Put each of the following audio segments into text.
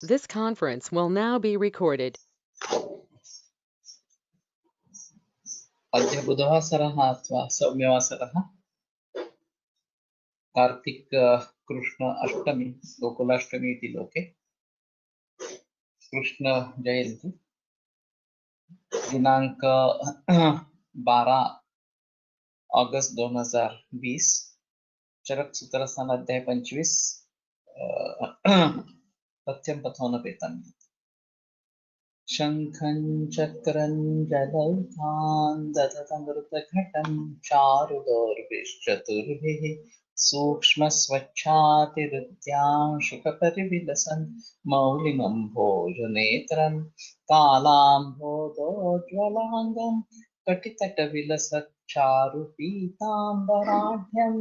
This conference will now be recorded. अद्य बुधवासरः अथवा सौम्यवासरः कार्तिक कृष्ण अष्टमी गोकुलाष्टमी इति लोके कृष्ण जयंती दिनांक 12 अगस्त 2020 चरक सूत्र स्थान अध्याय 25 पथ्यं पथोनपेतम् शंखं चक्रं जलौघान् दधतमृतघटं चारुदोर्भिश्चतुर्भिः सूक्ष्मस्वच्छातिहृद्यांशुकपरिविलसन् मौलिनं भोजनेत्रं कालाम्भोदोज्ज्वलाङ्गं कटितटविलसच्चारुपीताम्बराढ्यं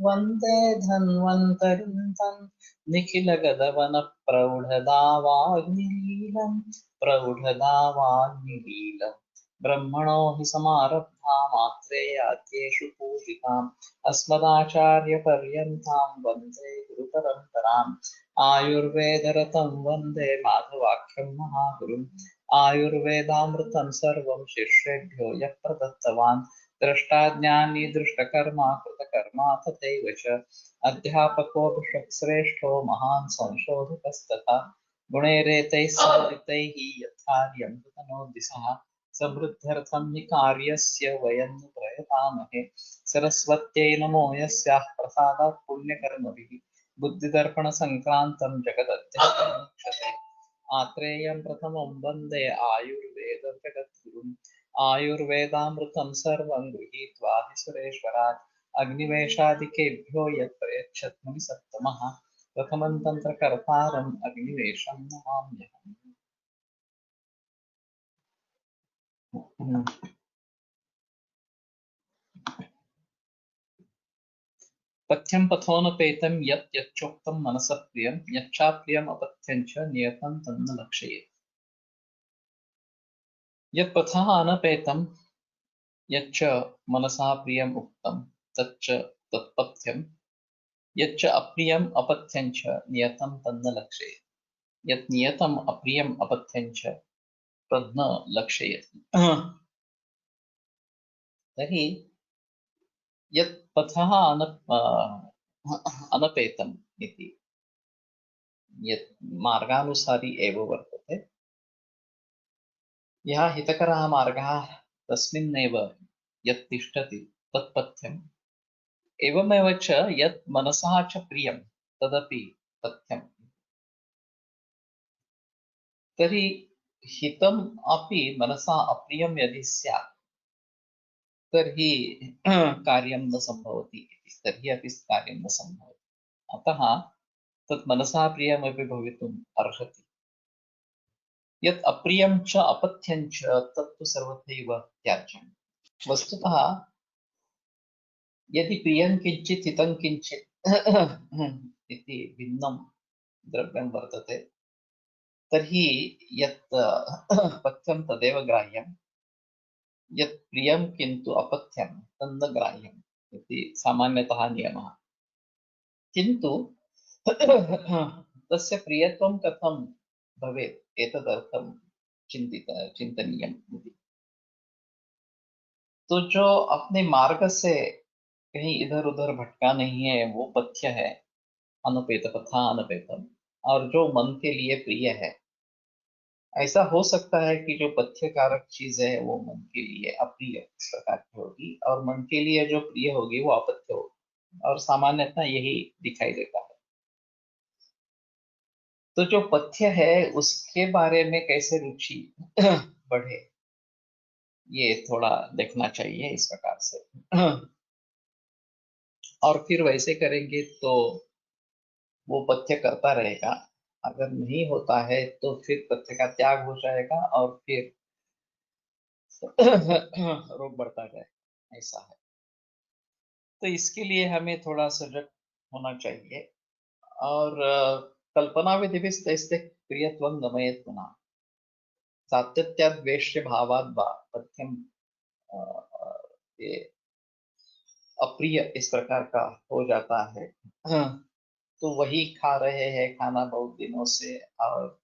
वन्दे धन्वन्तरिं तं निखिलगगनप्रौढदावाग्निलीलम् प्रौढदावाग्निलीलम् ब्रह्मणो हि समारब्धा मात्रेयाद्येषु पूजिताम् अस्मदाचार्यपर्यन्तां वन्दे गुरुपरम्पराम् आयुर्वेदरतं वन्दे माधवाख्यं महागुरुम् आयुर्वेदामृतं सर्वं शिष्येभ्यो यः प्रदत्तवान् द्रष्टाज्ञानी दृष्टकर्मा कृतकर्मा तथैव च अध्यापको विश्वश्रेष्ठो महान् संशोधकस्तथा गुणैरेतैः समन्वितैः यथार्यं तनोदिशः समृद्ध्यर्थं हि कार्यस्य वयं नु प्रयतामहे सरस्वत्यै नमो यस्याः प्रसादात् पुण्यकर्मभिः बुद्धिदर्पणसङ्क्रान्तं जगदध्यक्षते आत्रेयं प्रथमं वन्दे आयुर्वेदजगद्गुरुम् आयुर्वेदामृतं सर्वं गृहीत्वा हि सुरेश्वरात् अग्निवेशादिकेभ्यो यत् प्रयच्छत् मुनिसत्तमः प्रथमं तन्त्रकर्तारम् अग्निवेशं नमाम्यहम्। पथ्यं पथोनपेतं यत् यच्चोक्तं मनसः प्रियं यच्चाप्रियम् अपथ्यं च नियतं तन्न लक्षयेत्। यत् पथः अनपेतं यच्च मनसा प्रियम् उक्तं तच्च तत्पथ्यं यच्च अप्रियम् अपथ्यं च नियतं तन्न लक्षयेत्। यत् नियतम् अप्रियम् अपथ्यं च तन्न लक्षयेत्। तर्हि यत् पथः अनपेतम् इति यत् मार्गानुसारी एव वर्तते यः हितकरः मार्गः तस्मिन्नेव यत् तिष्ठति तत् पथ्यम् एवमेव च यत् मनसः च प्रियं तदपि पथ्यम्। तर्हि हितम् अपि मनसा अप्रियं यदि स्यात् तर्हि कार्यं न सम्भवति इति तर्हि अपि कार्यं न सम्भवति। अतः तत् मनसा प्रियमपि भवितुम् अर्हति। यत् अप्रियं च अपथ्यं च तत्तु सर्वथैव त्याज्यम्। वस्तुतः यदि प्रियं किञ्चित् हितं किञ्चित् इति भिन्नं द्रव्यं वर्तते तर्हि यत् पथ्यं तदेव ग्राह्यं यत् प्रियं किन्तु अपथ्यं तन्न ग्राह्यम् इति सामान्यतः नियमः। किन्तु तस्य प्रियत्वं कथं भवेत् एतदर्थं चिन्तनीयम् इति। तो जो अपने मार्ग से कहीं इधर उधर भटका नहीं है वो पथ्य है अनपेत पथा अनपेतम और जो मन के लिए प्रिय है। ऐसा हो सकता है कि जो पथ्य कारक चीज है वो मन के लिए अप्रिय इस प्रकार की होगी और मन के लिए जो प्रिय होगी वो अपथ्य होगी और सामान्यतः यही दिखाई देता है। तो जो पथ्य है उसके बारे में कैसे रुचि बढ़े ये थोड़ा देखना चाहिए इस प्रकार से। और फिर वैसे करेंगे तो वो पथ्य करता रहेगा। अगर नहीं होता है तो फिर पथ्य का त्याग हो जाएगा और फिर रोग बढ़ता जाए ऐसा है। तो इसके लिए हमें थोड़ा सजग होना चाहिए और कल्पना विधिभिस्तैस्ते प्रियत्वं गमयेत् पुनः सातत्याद्वेष्य भावाद् वा पथ्यम ये अप्रिय इस प्रकार का हो जाता है। तो वही खा रहे हैं खाना बहुत दिनों से, और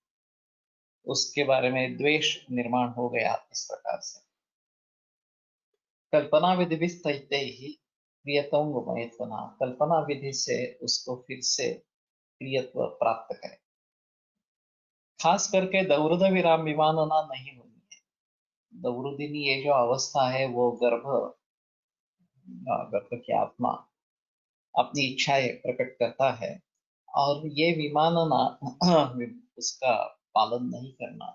उसके बारे में द्वेष निर्माण हो गया इस प्रकार से। कल्पना विधि भी स्थैते ही प्रियतम गुमयत्वना, कल्पना विधि से उसको फिर से प्रियत्व प्राप्त करें। खास करके दौर्द विराम विमानना नहीं होनी है। दौर्दिनी ये जो अवस्था है वो गर्भ की आत्मा अपनी इच्छाएं प्रकट करता है, और ये विमानना उसका पालन नहीं करना,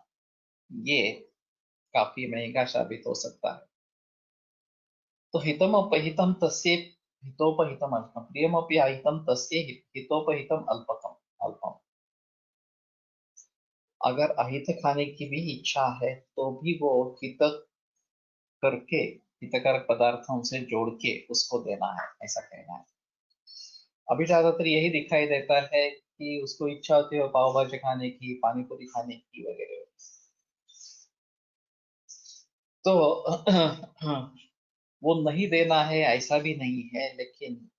ये काफी महंगा साबित हो सकता है। तो हितम अपहितम तस्य हितोपहितम अल्पम, प्रियमपि अहितम तस्य हितोपहितम अल्पकम अल्पम। अगर अहित खाने की भी इच्छा है तो भी वो हित करके, हितकारक पदार्थों से जोड़ के उसको देना है, ऐसा कहना है। अभी ज्यादातर यही दिखाई देता है कि उसको इच्छा होती है पाव भाजी खाने की, पानी पूरी खाने की वगैरह। तो वो नहीं देना है ऐसा भी नहीं है, लेकिन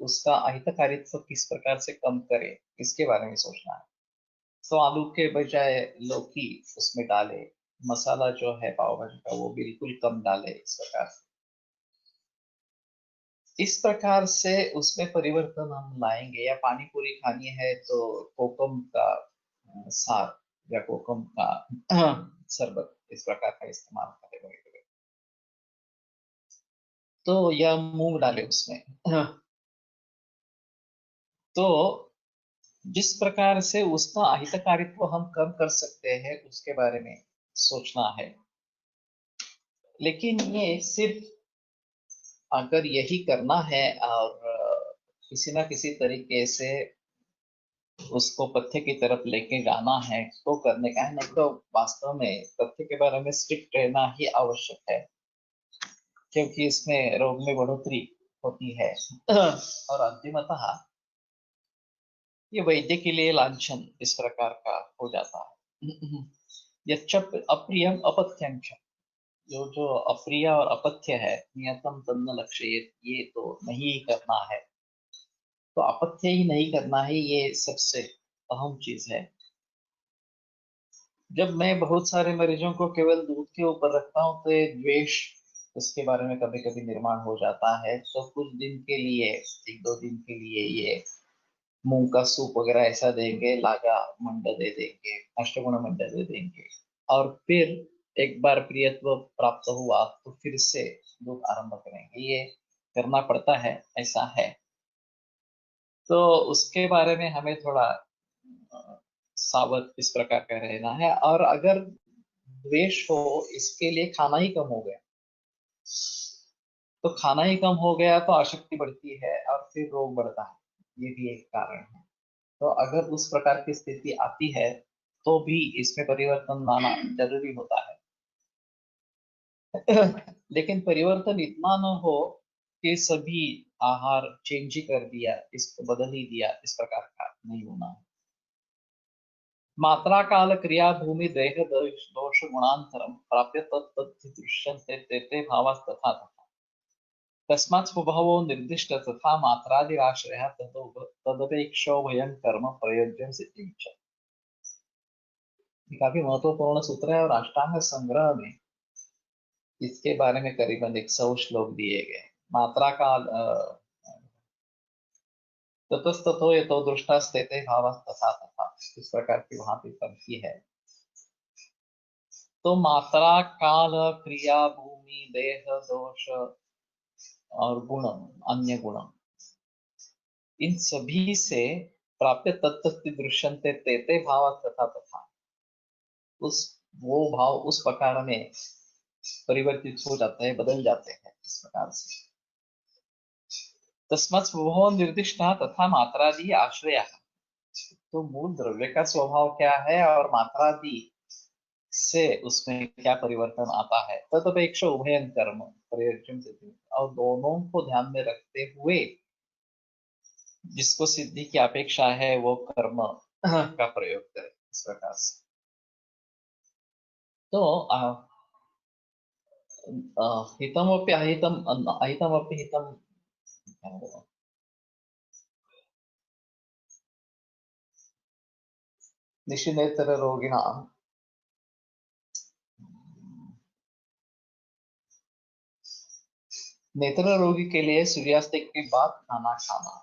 उसका अहितकारित्व किस प्रकार से कम करे इसके बारे में सोचना है। तो आलू के बजाय लौकी उसमें डाले, मसाला जो है पाव भाजी का वो बिल्कुल कम डाले, इस प्रकार से। इस प्रकार से उसमें परिवर्तन हम लाएंगे। या पानी पूरी खानी है तो कोकम का सार या कोकम का शरबत इस प्रकार का इस्तेमाल करें वगैरह। तो या मूंग डाले उसमें। तो जिस प्रकार से उसका अहितकारित्व हम कम कर सकते हैं उसके बारे में सोचना है। लेकिन ये सिर्फ अगर यही करना है और किसी ना किसी तरीके से उसको पथ्य की तरफ लेके जाना है तो करने का है, नहीं तो वास्तव में पथ्य के बारे में स्ट्रिक्ट रहना ही आवश्यक है, क्योंकि इसमें रोग में बढ़ोतरी होती है। और अंतिमतः ये वैद्य के लिए लांछन इस प्रकार का हो जाता है। यच्च अप्रियम अपथ्यं च, जो जो अप्रिय और अपथ्य है, नियतम तन्न लक्ष्य, ये तो नहीं करना है। तो अपथ्य ही नहीं करना है, ये सबसे अहम चीज है। जब मैं बहुत सारे मरीजों को केवल दूध के ऊपर रखता हूँ तो ये द्वेष उसके बारे में कभी कभी निर्माण हो जाता है। तो कुछ दिन के लिए, एक दो दिन के लिए ये मूंग का सूप वगैरह ऐसा देंगे, लागा मंड दे देंगे, अष्टगुण मंड दे देंगे, और फिर एक बार प्रियत्व प्राप्त हुआ तो फिर से दूध आरंभ करेंगे। ये करना पड़ता है, ऐसा है। तो उसके बारे में हमें थोड़ा सावध इस प्रकार का रहना है। और अगर द्वेष हो, इसके लिए खाना ही कम हो गया, तो खाना ही कम हो गया तो आसक्ति बढ़ती है और फिर रोग बढ़ता है, ये भी एक कारण है। तो अगर उस प्रकार की स्थिति आती है तो भी इसमें परिवर्तन लाना जरूरी होता है। लेकिन परिवर्तन इतना न हो कि सभी आहार चेंज ही कर दिया, इसको बदल ही दिया, इस प्रकार का नहीं होना है। मात्रा काल क्रिया भूमि देह दोष गुणांतरम प्राप्य तत्तद्धि दृश्यन्ते ते ते भावास्तथा तथा, तस्मात् स्वभावो निर्दिष्ट तथा मात्रादिराश्रयः तदपेक्षो भयं कर्म प्रयोज्यं सिद्धिं च। ये काफी महत्वपूर्ण सूत्र है, और अष्टांग संग्रह में इसके बारे में करीबन 100 श्लोक दिए गए। मात्रा काल ततस्ततो यतो दृष्टास्तेते भावस्तथा तथा, इस प्रकार की वहां पे पंक्ति है। तो मात्रा काल क्रिया भूमि देह दोष और गुण, अन्य गुण, इन सभी से प्राप्य तत्व दृश्यन्ते तेते भाव तथा तथा, उस वो भाव उस प्रकार में परिवर्तित हो जाते हैं, बदल जाते हैं इस प्रकार से। तस्मात् स्वभाव निर्दिष्ट तथा मात्रादि आश्रय, तो मूल द्रव्य का स्वभाव क्या है और मात्रादि से उसमें क्या परिवर्तन आता है, तदपेक्षा उभयं कर्म प्रयोज्यम सिद्धि, और दोनों को ध्यान में रखते हुए जिसको सिद्धि की अपेक्षा है वो कर्म का प्रयोग करें, इस प्रकार से। तो हितमपि अहितम, अहितमपि हितम, निशिनेत्र रोगिणाम, नेत्र रोगी के लिए सूर्यास्त के बाद खाना खाना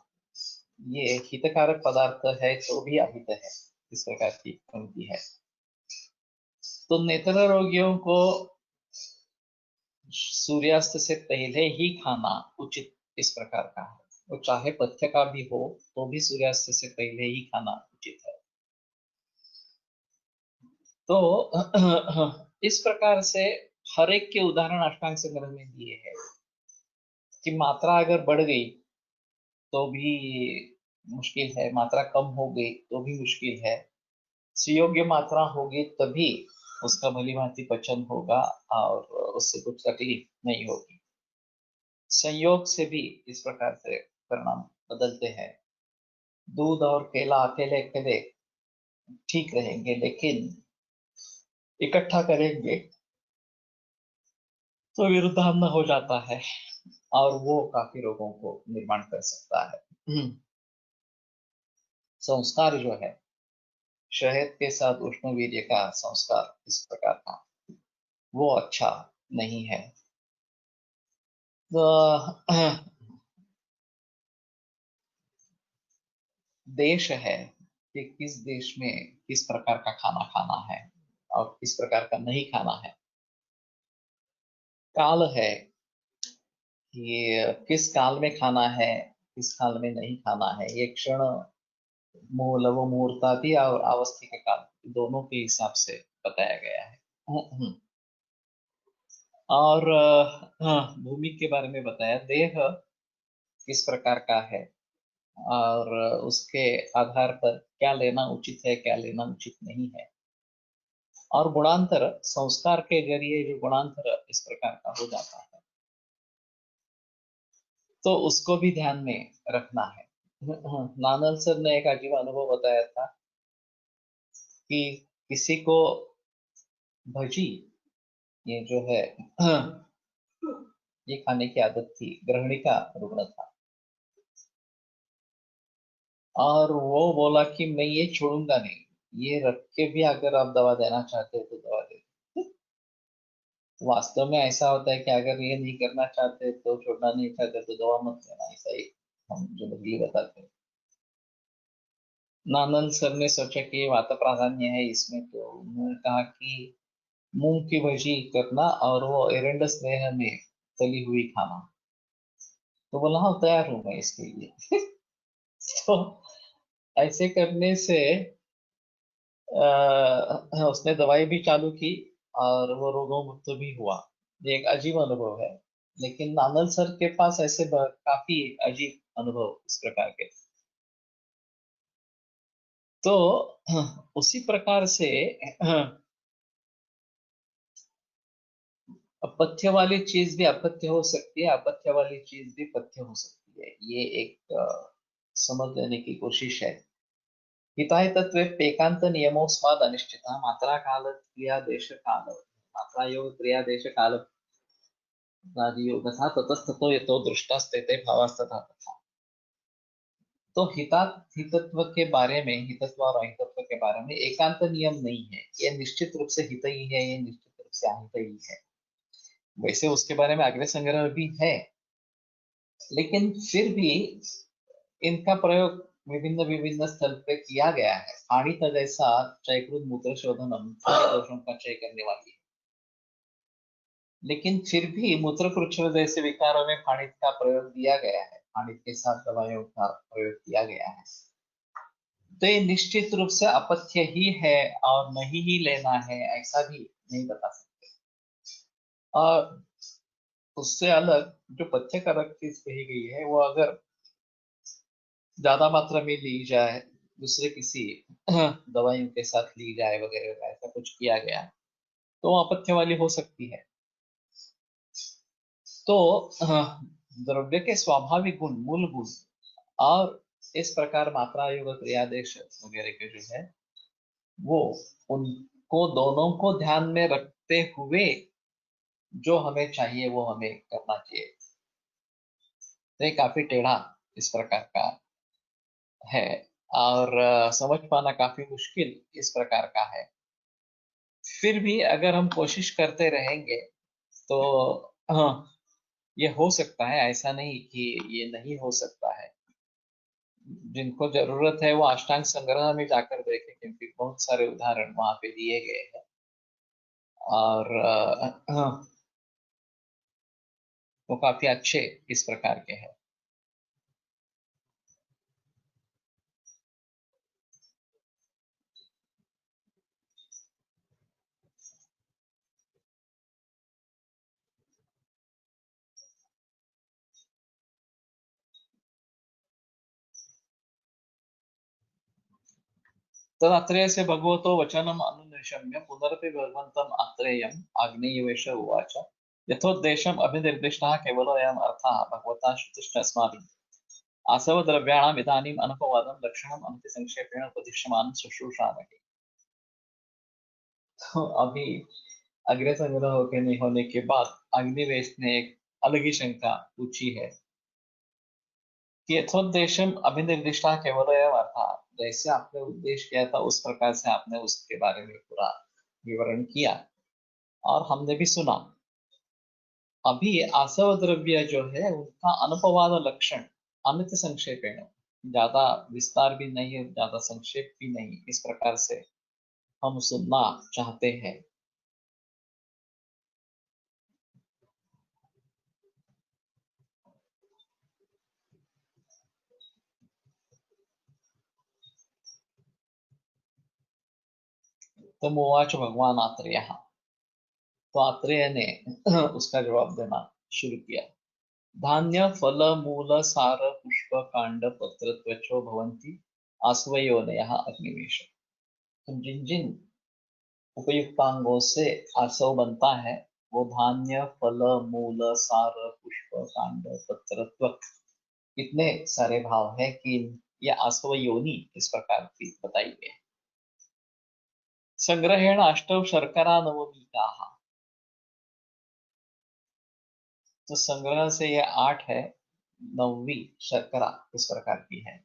ये हितकारक पदार्थ है तो भी अहित है, इस प्रकार की पंक्ति है। तो नेत्र रोगियों को सूर्यास्त से पहले ही खाना उचित इस प्रकार का है। वो चाहे पथ्य का भी हो तो भी सूर्यास्त से पहले ही खाना उचित है। तो इस प्रकार से हर एक के उदाहरण अष्टांग संग्रह में दिए हैं कि मात्रा अगर बढ़ गई तो भी मुश्किल है, मात्रा कम हो गई तो भी मुश्किल है, सुयोग्य मात्रा होगी तभी उसका भली भांति पचन होगा और उससे कुछ तकलीफ नहीं होगी। संयोग से भी इस प्रकार से परिणाम बदलते हैं। दूध और केला अकेले अकेले ठीक रहेंगे, लेकिन इकट्ठा करेंगे तो विरुद्धांग हो जाता है और वो काफी रोगों को निर्माण कर सकता है। संस्कार जो है, शहद के साथ उष्ण वीर्य का संस्कार इस प्रकार का, वो अच्छा नहीं है। तो देश है कि किस देश में किस प्रकार का खाना खाना है और किस प्रकार का नहीं खाना है। काल है कि किस काल में खाना है, किस काल में नहीं खाना है। ये क्षण लव मुहूर्तादि और अवस्थी के काल दोनों के हिसाब से बताया गया है। और भूमि के बारे में बताया, देह किस प्रकार का है और उसके आधार पर क्या लेना उचित है, क्या लेना उचित नहीं है। और गुणांतर, संस्कार के जरिए जो गुणांतर इस प्रकार का हो जाता है तो उसको भी ध्यान में रखना है। नानल सर ने एक अजीब अनुभव बताया था कि किसी को भजी, ये जो है ये खाने की आदत थी, गृहिणी का रुग्ण था और वो बोला कि मैं ये छोड़ूंगा नहीं, ये रख के भी अगर आप दवा देना चाहते हो तो दवा दे। वास्तव में ऐसा होता है कि अगर ये नहीं करना चाहते तो, छोड़ना नहीं चाहते तो दवा मत लेना, ऐसा ही हम जनरली बताते हैं। नानंद सर ने सोचा कि ये वात प्राधान्य है इसमें, तो उन्होंने कहा कि मूंग की भजी करना और वो एरेंडस स्नेह में तली हुई खाना। तो बोला हाँ तैयार हूँ मैं इसके लिए। तो ऐसे करने से उसने दवाई भी चालू की और वो रोगों मुक्त भी हुआ। ये एक अजीब अनुभव है, लेकिन नानल सर के पास ऐसे काफी अजीब अनुभव इस प्रकार के। तो उसी प्रकार से अपथ्य वाली चीज भी अपथ्य हो सकती है, अपथ्य वाली चीज भी पथ्य हो सकती है। ये एक समझ लेने की कोशिश है। हिताय तत्व एकांत नियमोस्माद अनिश्चिता मात्रा काल क्रिया देश काल, मात्रा योग क्रिया देश काल योग था ततस्ततो यतो दृष्टास्ते भावास्तथा तथा। तो हितत्व के बारे में, हितत्व और अहितत्व के बारे में एकांत नियम नहीं है। ये निश्चित रूप से हित ही है, ये निश्चित रूप से अहित ही है। वैसे उसके बारे में अग्र संग्रह भी है, लेकिन फिर भी इनका प्रयोग विभिन्न विभिन्न स्थल पे किया गया है। पाणित जैसा चयकृत मूत्र शोधनम दोषों का चय करने वाली है, लेकिन फिर भी मूत्रकृच्छ जैसे विकारों में पाणित का प्रयोग दिया गया है, पाणित के साथ दवाइयों का प्रयोग किया गया है। तो ये निश्चित रूप से अपथ्य ही है और नहीं ही लेना है ऐसा भी नहीं बता सकते। और उससे अलग जो पथ्य कारक चीज कही गई है, वो अगर ज्यादा मात्रा में ली जाए, दूसरे किसी दवाइयों के साथ ली जाए वगैरह, ऐसा कुछ किया गया तो वो अपथ्य वाली हो सकती है। तो द्रव्य के स्वाभाविक गुण, मूल गुण और इस प्रकार मात्रा योग क्रियादेश वगैरह के जो है वो, उनको दोनों को ध्यान में रखते हुए जो हमें चाहिए वो हमें करना चाहिए। तो ये काफी टेढ़ा इस प्रकार का है। और समझ पाना काफी मुश्किल इस प्रकार का है। फिर भी अगर हम कोशिश करते रहेंगे तो हाँ, ये हो सकता है, ऐसा नहीं कि ये नहीं हो सकता है। जिनको जरूरत है वो अष्टांग संग्रह में जाकर देखें, क्योंकि बहुत सारे उदाहरण वहां पे दिए गए हैं। और वो काफी अच्छे इस प्रकार के हैं। तदात्रेयस्य भगवतो वचनम् अनुनिशम्य पुनरपि भगवन्तम् आत्रेयम् आग्नेयवेश उवाच यथोद्देशम् अभिनिर्दिष्टः केवलोऽयम् अर्थः भगवता श्रुतिश्च अस्माभिः आसवद्रव्याणाम् इदानीम् अनपवादं लक्षणम् अनतिसंक्षेपेण उपदिश्यमानं शुश्रूषामहे। तो अभी अग्र संग्रह के नहीं होने के बाद अग्निवेश ने एक अलग ही शंका पूछी है कि यथोद्देशम अभिनिर्दिष्टा केवल अर्थात जैसे आपने उद्देश्य किया था उस प्रकार से आपने उसके बारे में पूरा विवरण किया और हमने भी सुना। अभी आसव द्रव्य जो है उनका अनुपवाद लक्षण अमित संक्षेपेण, ज्यादा विस्तार भी नहीं है, ज्यादा संक्षेप भी नहीं, इस प्रकार से हम सुनना चाहते हैं। तो मुवाच भगवान आत्रेय, तो आत्रेय ने उसका जवाब देना शुरू किया। धान्य फल मूल सार पुष्प कांड पत्र त्वचो भवन्ति आसवयोनयः अग्निवेश। तो जिन जिन उपयुक्तांगों से आसव बनता है वो धान्य फल मूल सार पुष्प कांड पत्र त्वक, इतने सारे भाव है कि ये आसव योनि इस प्रकार की बताई गई। संग्रहेण अष्टौ शर्करा नवमीता, तो संग्रह से ये 8 है, नववी शर्करा इस प्रकार की है।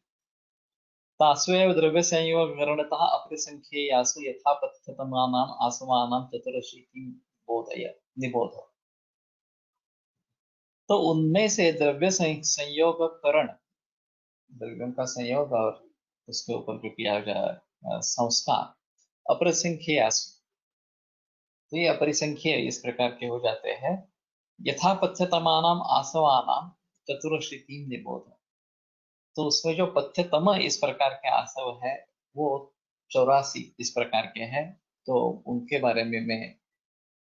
तास्वेव द्रव्य संयोग विवरणतः अप्रिसंख्येयासु यथापथ्यतमानाम् आसवानां चतुरशीतिं बोधय निबोध। तो उनमें से द्रव्य संयोग करण, द्रव्यों का संयोग और उसके ऊपर जो किया जाए संस्कार अपरिसंख्यासु, तो ये अपरिसंख्य इस प्रकार के हो जाते हैं। यथापथ्यतमानाम् आसवानां चतुरशीतिं निबोध, तो उसमें जो पथ्यतम इस प्रकार के आसव है वो 84 इस प्रकार के हैं। तो उनके बारे में मैं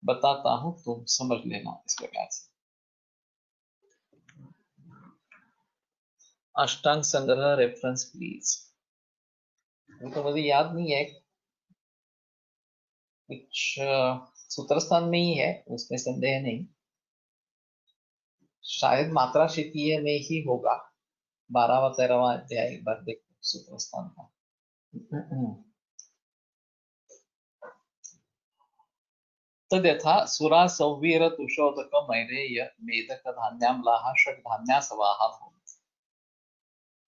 बताता हूँ, तुम समझ लेना इस प्रकार से। अष्टांग संग्रह रेफरेंस प्लीज। तो मुझे याद नहीं है, कुछ सूत्र स्थान में ही है, उसमें संदेह नहीं। शायद मात्रा शितीय में ही होगा, 12वां 13वां अध्याय भर देखो सूत्र स्थान का। तद्यथा सुरा सौवीर तुषोदक मैरेय मेदक धान्यामलाहा षट धान्यासवाहा भवन्ति।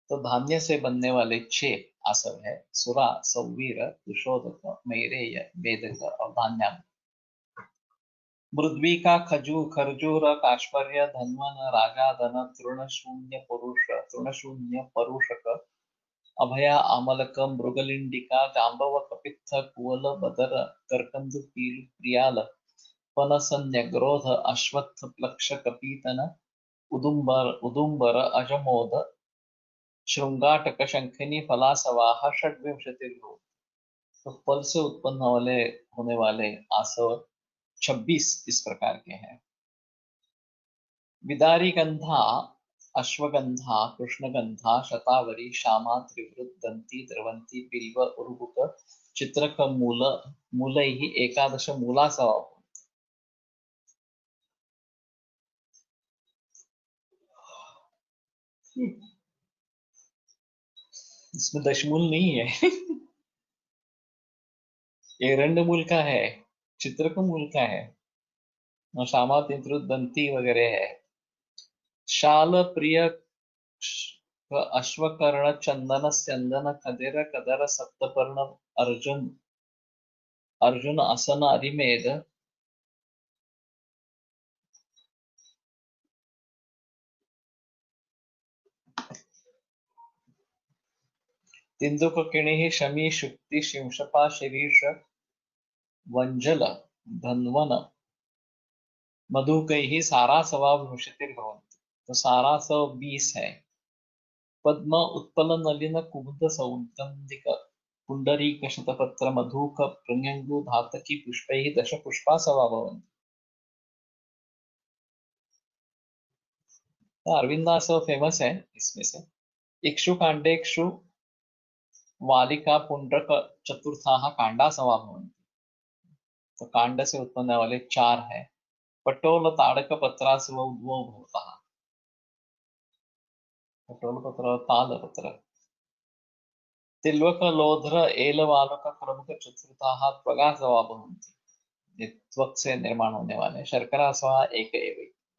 तो धान्य से बनने वाले 6 आसव है, सुरा सौवीर तुषोदक मैरेय मेदक और धान्याम। मृद्विका खजू खरजूर काश्पर्य धन्वन रागाधन तृणशून्य परुषक अभया आमलक मृगलिंडिका जांबव कपित्थ कुवल बदर करकंद पील प्रियाल पनसन्य ग्रोध अश्वत्थ प्लक्ष कपीतन उदुम्बर अजमोद श्रृंगाटक शंखिनी फलासवाह षड्विंशतिर्भुव। तो फल से उत्पन्न होने वाले आसव 26 इस प्रकार के हैं। विदारी गंधा अश्वगंधा कृष्णगंधा शतावरी श्यामा त्रिवृत दंती द्रवंती बिल्व उर्वुक चित्रक मूलैः एकादश मूलासवा। इसमें दशमूल नहीं है। ये रंड मूल का है, चित्रक मूल का है, और श्यामा त्रिवृत दंती वगैरह है। शाल प्रिय अश्वकर्ण चंदन स्यंदन खदेर कदर सप्तपर्ण अर्जुन अर्जुन असन अरिमेद तिन्दुक किणि शमी शुक्ति शिंशपा शिरीष वंजल धन्वन मधुकैः सारासवा भूषितिर्भवन्ति। तो सारासव 20 है। पद्म उत्पल नलिन कुमुद सौगंधिक पुंडरीक शतपत्र मधुक प्रण्यंगु धातकी पुष्पैः दश पुष्पासवा भवन्ति। तो अरविंदासव फेमस है इसमें से। इक्षु कांडेक्षु वालिका पुंड्रक चतुर्थाः कांडासवा भवन्ति। तो कांड से उत्पन्न वाले 4 है। पटोल ताड़क पत्रासव उद्भव भवतः। पटोल पत्र ताल पत्र। तिल्वक लोध्र एलवालक क्रमुक चतुर्थाः त्वगासवा भवन्ति। ये त्वक से निर्माण होने वाले। शर्करासवा एक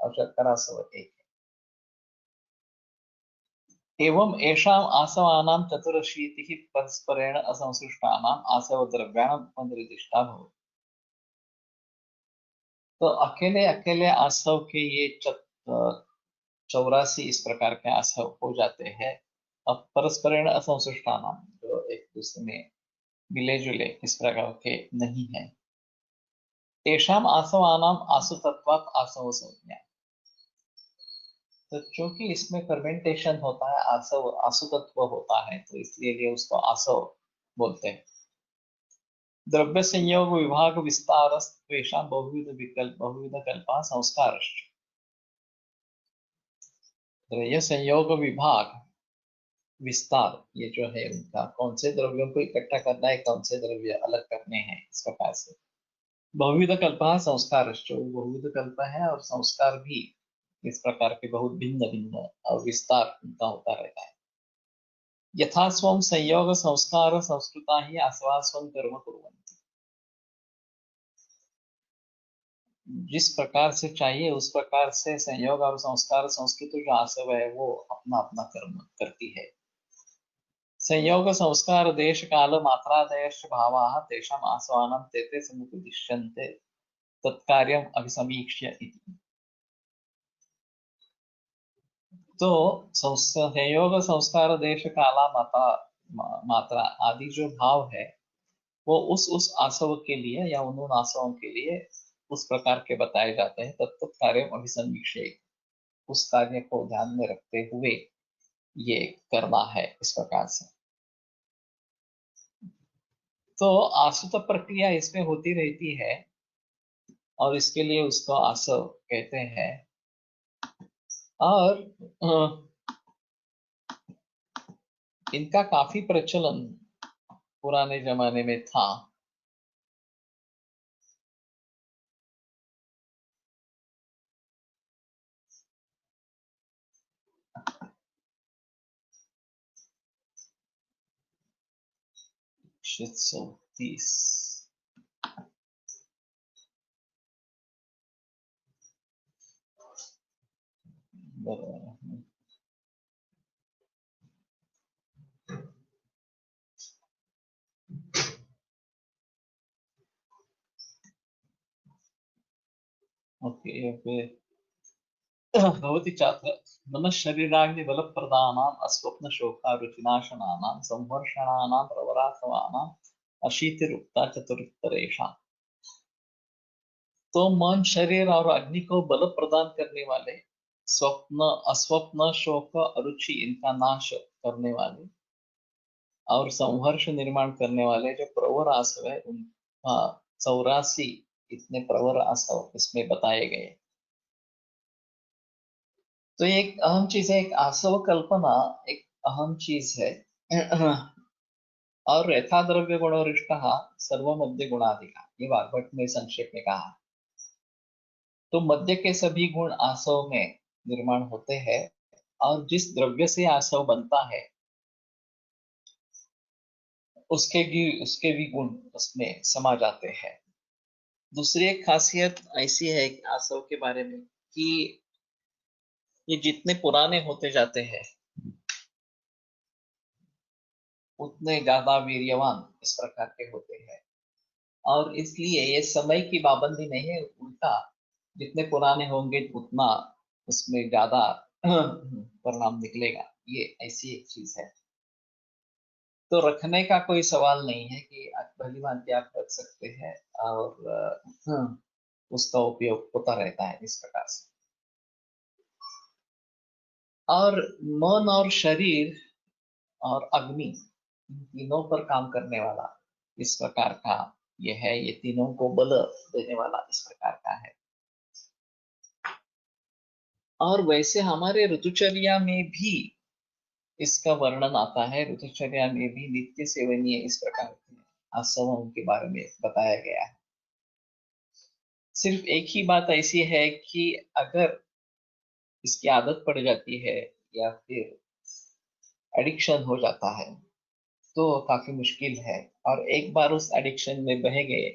और शर्करासव एक। एवं एषाम् आसवानां चतुरशीतिः परस्परेण असंसृष्टानाम् आसवद्रव्याणाम् उपनिर्दिष्टा भवति। तो अकेले अकेले आसव के ये 84 इस प्रकार के आसव हो जाते हैं। अब परस्परेण असंसृष्टानाम, जो एक दूसरे में मिले जुले इस प्रकार के नहीं है। तेषाम आसवानाम आसुतत्वात् आसव संज्ञा। तो चूंकि इसमें फर्मेंटेशन होता है, आसव आसुतत्व होता है, तो इसलिए उसको आसव बोलते हैं। द्रव्य संयोग विभाग विस्तार बहुविध कल्पा संस्कार। द्रव्य संयोग विभाग विस्तार, ये जो है उनका कौन से द्रव्यों को इकट्ठा करना है, कौन से द्रव्य अलग करने हैं, इस प्रकार से। बहुविध कल्पा संस्कार, जो बहुविध कल्प है और संस्कार भी इस प्रकार के बहुत भिन्न भिन्न और विस्तार उनका होता रहता है। यथा स्वम संयोग संस्कार संस्कृता ही आसवा स्वम कर्म कुर्वन्ति। जिस प्रकार से चाहिए उस प्रकार से संयोग और संस्कार संस्कृत जो आसव है वो अपना अपना कर्म करती है। संयोग संस्कार देश काल मात्रादयश्च भावाः तेषाम् आसवानां ते ते समुपदिश्यन्ते तत्कार्यम् अभिसमीक्ष्य इति। तो संयोग संस्कार देश काला मात्रा आदि जो भाव है वो उस आसव के लिए या उन आसवों के लिए उस प्रकार के बताए जाते हैं। तत्त कार्य अभिसमीक्ष्य, उस कार्य को ध्यान में रखते हुए ये करना है इस प्रकार से। तो आसुत प्रक्रिया इसमें होती रहती है और इसके लिए उसको आसव कहते हैं। और इनका काफी प्रचलन पुराने जमाने में था। ओके ओके भवति छात्र। नमः शरीराग्नि बलप्रदानाम् अस्वप्न शोकारुचिनाशनानां संवर्षणानां प्रवरासवानां अशीतिरुक्ता चतुरुत्तरेषां। तो मन शरीर और अग्नि को बल प्रदान करने वाले, स्वप्न अस्वप्न शोक अरुचि इनका नाश करने वाले और संघर्ष निर्माण करने वाले जो प्रवर आसव है उनका 84 इतने प्रवर आसव इसमें बताए गए। तो एक अहम चीज है, एक आसव कल्पना एक अहम चीज है। और यथा द्रव्य गुणोरिष्ट सर्व मध्य गुणाधिका, ये वाग्भट ने संक्षेप में कहा। तो मध्य के सभी गुण आसव में निर्माण होते हैं और जिस द्रव्य से आसव बनता है उसके भी गुण उसमें समा जाते हैं। दूसरी एक खासियत ऐसी है आसव के बारे में कि ये जितने पुराने होते जाते हैं उतने ज्यादा वीर्यवान इस प्रकार के होते हैं। और इसलिए ये समय की पाबंदी नहीं है, उल्टा जितने पुराने होंगे उतना उसमें ज्यादा परिणाम निकलेगा, ये ऐसी एक चीज है। तो रखने का कोई सवाल नहीं है कि भली भांति आप रख सकते हैं, और उसका उपयोग होता रहता है इस प्रकार से। और मन और शरीर और अग्नि, इन तीनों पर काम करने वाला इस प्रकार का ये है, ये तीनों को बल देने वाला इस प्रकार का है। और वैसे हमारे ऋतुचर्या में भी इसका वर्णन आता है। ऋतुचर्या में भी नित्य सेवनीय इस प्रकार के आसवों के बारे में बताया गया है। सिर्फ एक ही बात ऐसी है कि अगर इसकी आदत पड़ जाती है या फिर एडिक्शन हो जाता है तो काफी मुश्किल है, और एक बार उस एडिक्शन में बह गए